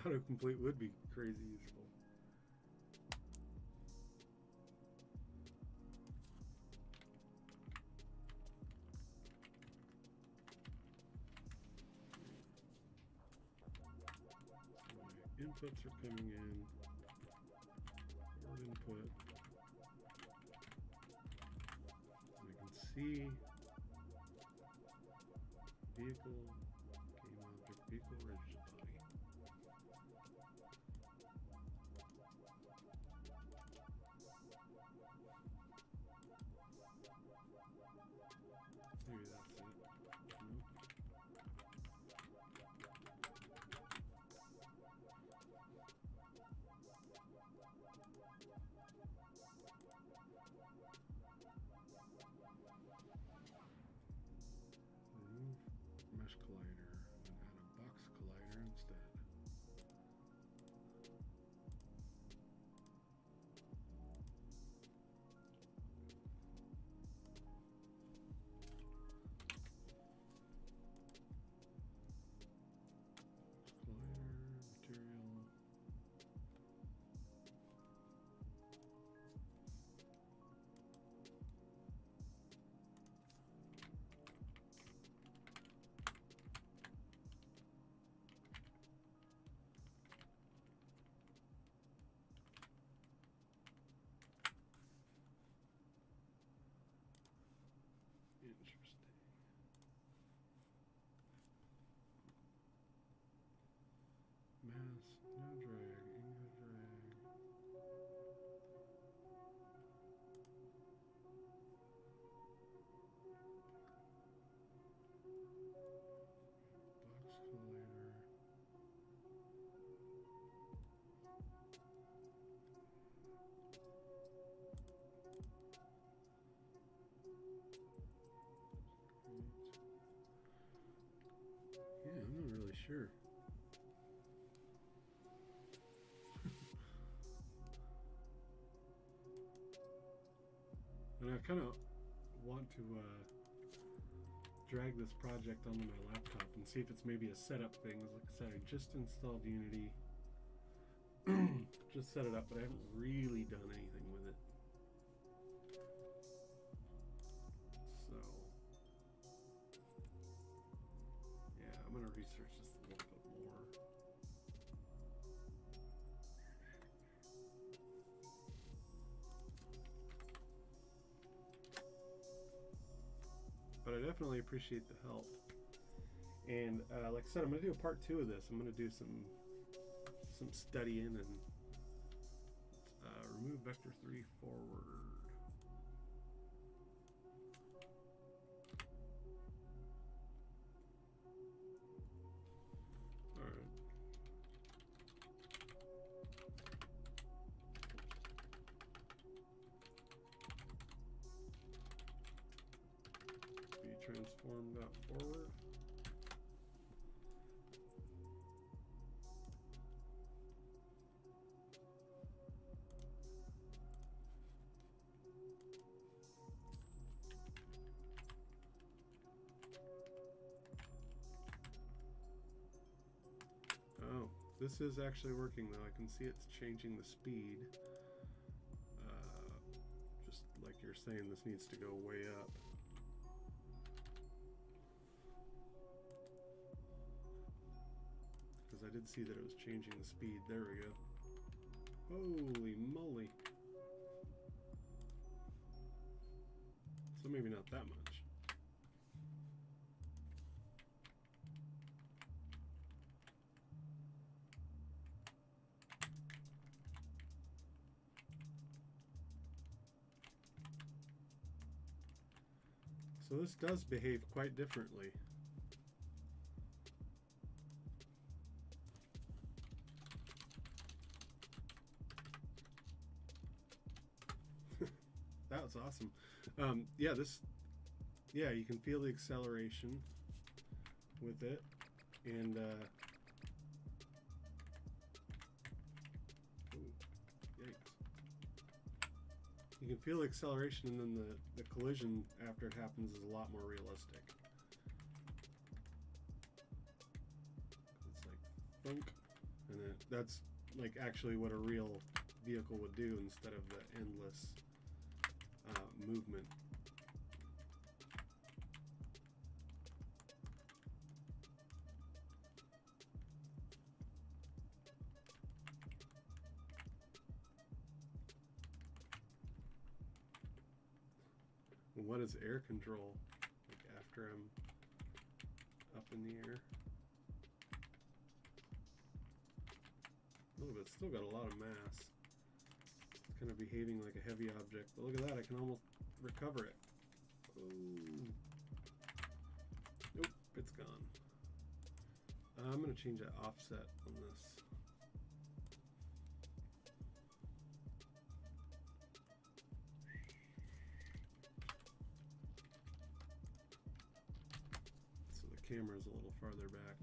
S1: Autocomplete would be crazy useful. My inputs are coming in. Forward input. And I can see vehicle, game object, vehicle, rigid body. Maybe that's it. Nope. Remove mesh collider and add a box collider instead. Collider, material. Interesting. Mass, no drag, ingot drag. Box collider. Yeah, I'm not really sure. And I kind of want to drag this project onto my laptop and see if it's maybe a setup thing. Like I said, I just installed Unity, just set it up, but I haven't really done anything with it. So, yeah, I'm going to research this a little bit more. But I definitely appreciate the help. And like I said, I'm going to do a part 2 of this. I'm going to do some studying and remove vector 3 forward. All right. Transform that forward. Oh, this is actually working though. I can see it's changing the speed. Just like you're saying, this needs to go way up. I did see that it was changing the speed. There we go. Holy moly. So maybe not that much. So this does behave quite differently. That was awesome. Yeah, you can feel the acceleration with it, and yikes. You can feel the acceleration, and then the collision after it happens is a lot more realistic. It's like thunk, and then that's like actually what a real vehicle would do instead of the endless movement. What is air control? Like after I'm up in the air. Oh, but it's still got a lot of mass. It's kind of behaving like a heavy object. But look at that, I can almost recover it. Oh. Nope, it's gone. I'm going to change that offset on this. So the camera's a little farther back.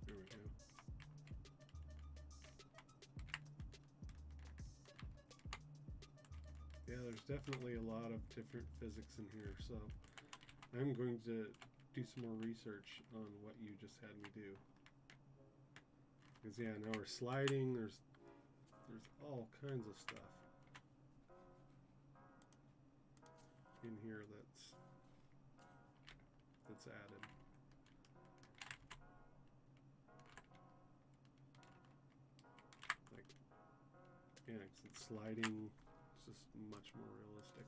S1: There we go. Yeah, there's definitely a lot of different physics in here, so I'm going to do some more research on what you just had me do. Because yeah, now we're sliding, there's all kinds of stuff in here that's added. Like, yeah, 'cause it's sliding. It's just much more realistic.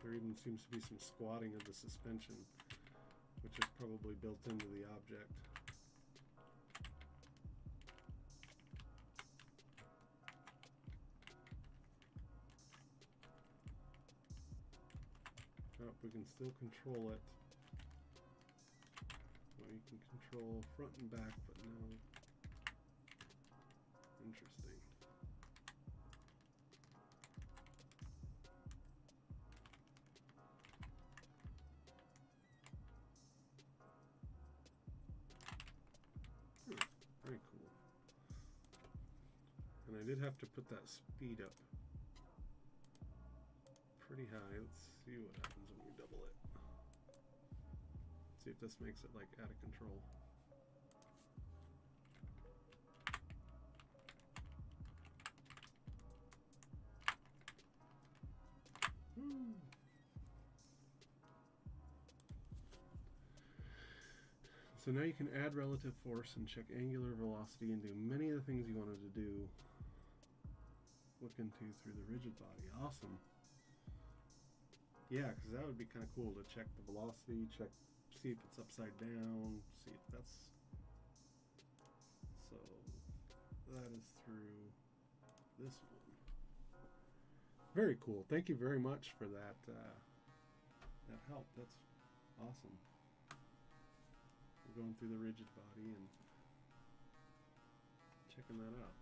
S1: There even seems to be some squatting of the suspension, which is probably built into the object. Oh, we can still control it. Well, you can control front and back, but no. Interesting. Very cool. And I did have to put that speed up pretty high. Let's see what happens when we double it. See if this makes it like out of control. So now you can add relative force and check angular velocity and do many of the things you wanted to do. Look into through the rigid body. Awesome. Yeah, because that would be kind of cool to check the velocity, see if it's upside down, see if that's... So that is through this one. Very cool. Thank you very much for that help. That's awesome. We're going through the rigid body and checking that out.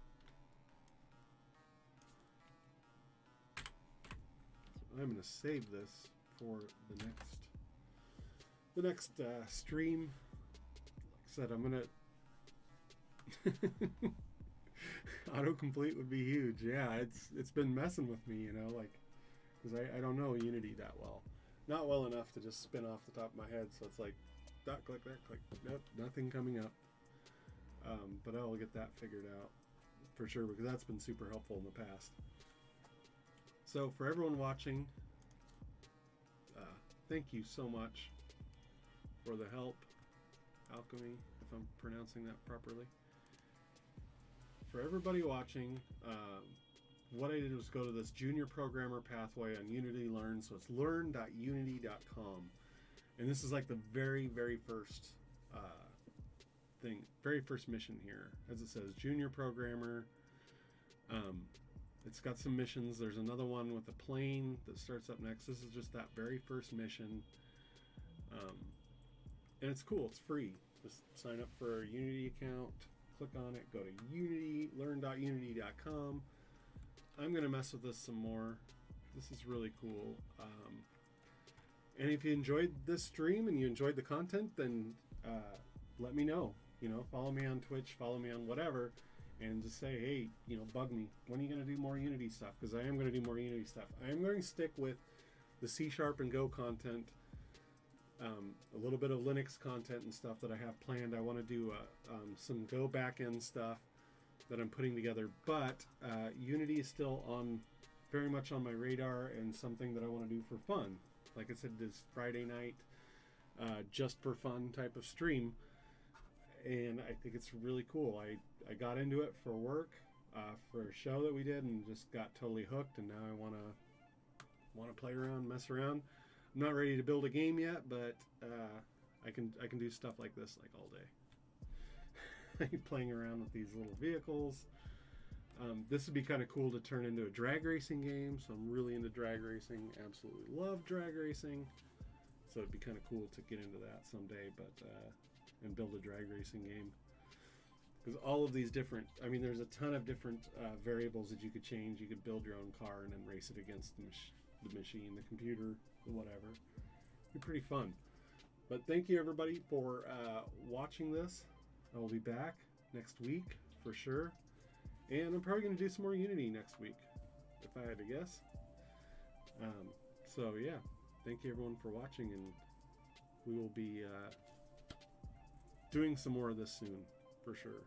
S1: So I'm going to save this for the next stream. Like I said, I'm going to autocomplete would be huge. Yeah, it's been messing with me, you know, like, because I don't know Unity that well. Not well enough to just spin off the top of my head, so it's like that click, nope, nothing coming up. But I'll get that figured out for sure, because that's been super helpful in the past. So for everyone watching, thank you so much for the help, Alchemy, if I'm pronouncing that properly. For everybody watching, what I did was go to this junior programmer pathway on Unity Learn, so it's learn.unity.com. And this is like the very first very first mission here. As it says, junior programmer. It's got some missions. There's another one with a plane that starts up next. This is just that very first mission. And it's cool. It's free. Just sign up for a Unity account. Click on it. Go to Unity, learn.unity.com. I'm going to mess with this some more. This is really cool. And if you enjoyed this stream and you enjoyed the content, then let me know. You know, follow me on Twitch, follow me on whatever, and just say, hey, you know, bug me. When are you going to do more Unity stuff? Because I am going to do more Unity stuff. I am going to stick with the C# and Go content, a little bit of Linux content and stuff that I have planned. I want to do some Go backend stuff that I'm putting together, but Unity is still very much on my radar and something that I want to do for fun. Like I said, this Friday night, just for fun type of stream, and I think it's really cool. I got into it for work, for a show that we did, and just got totally hooked. And now I want to play around, mess around. I'm not ready to build a game yet, but I can do stuff like this like all day. Playing around with these little vehicles. This would be kind of cool to turn into a drag racing game, so I'm really into drag racing. Absolutely love drag racing, so it'd be kind of cool to get into that someday, but and build a drag racing game. Because all of these different, I mean, there's a ton of different variables that you could change. You could build your own car and then race it against the machine, the computer, whatever. It'd be pretty fun. But thank you everybody for watching this. I will be back next week for sure. And I'm probably going to do some more Unity next week, if I had to guess. So yeah, thank you everyone for watching, and we will be doing some more of this soon, for sure.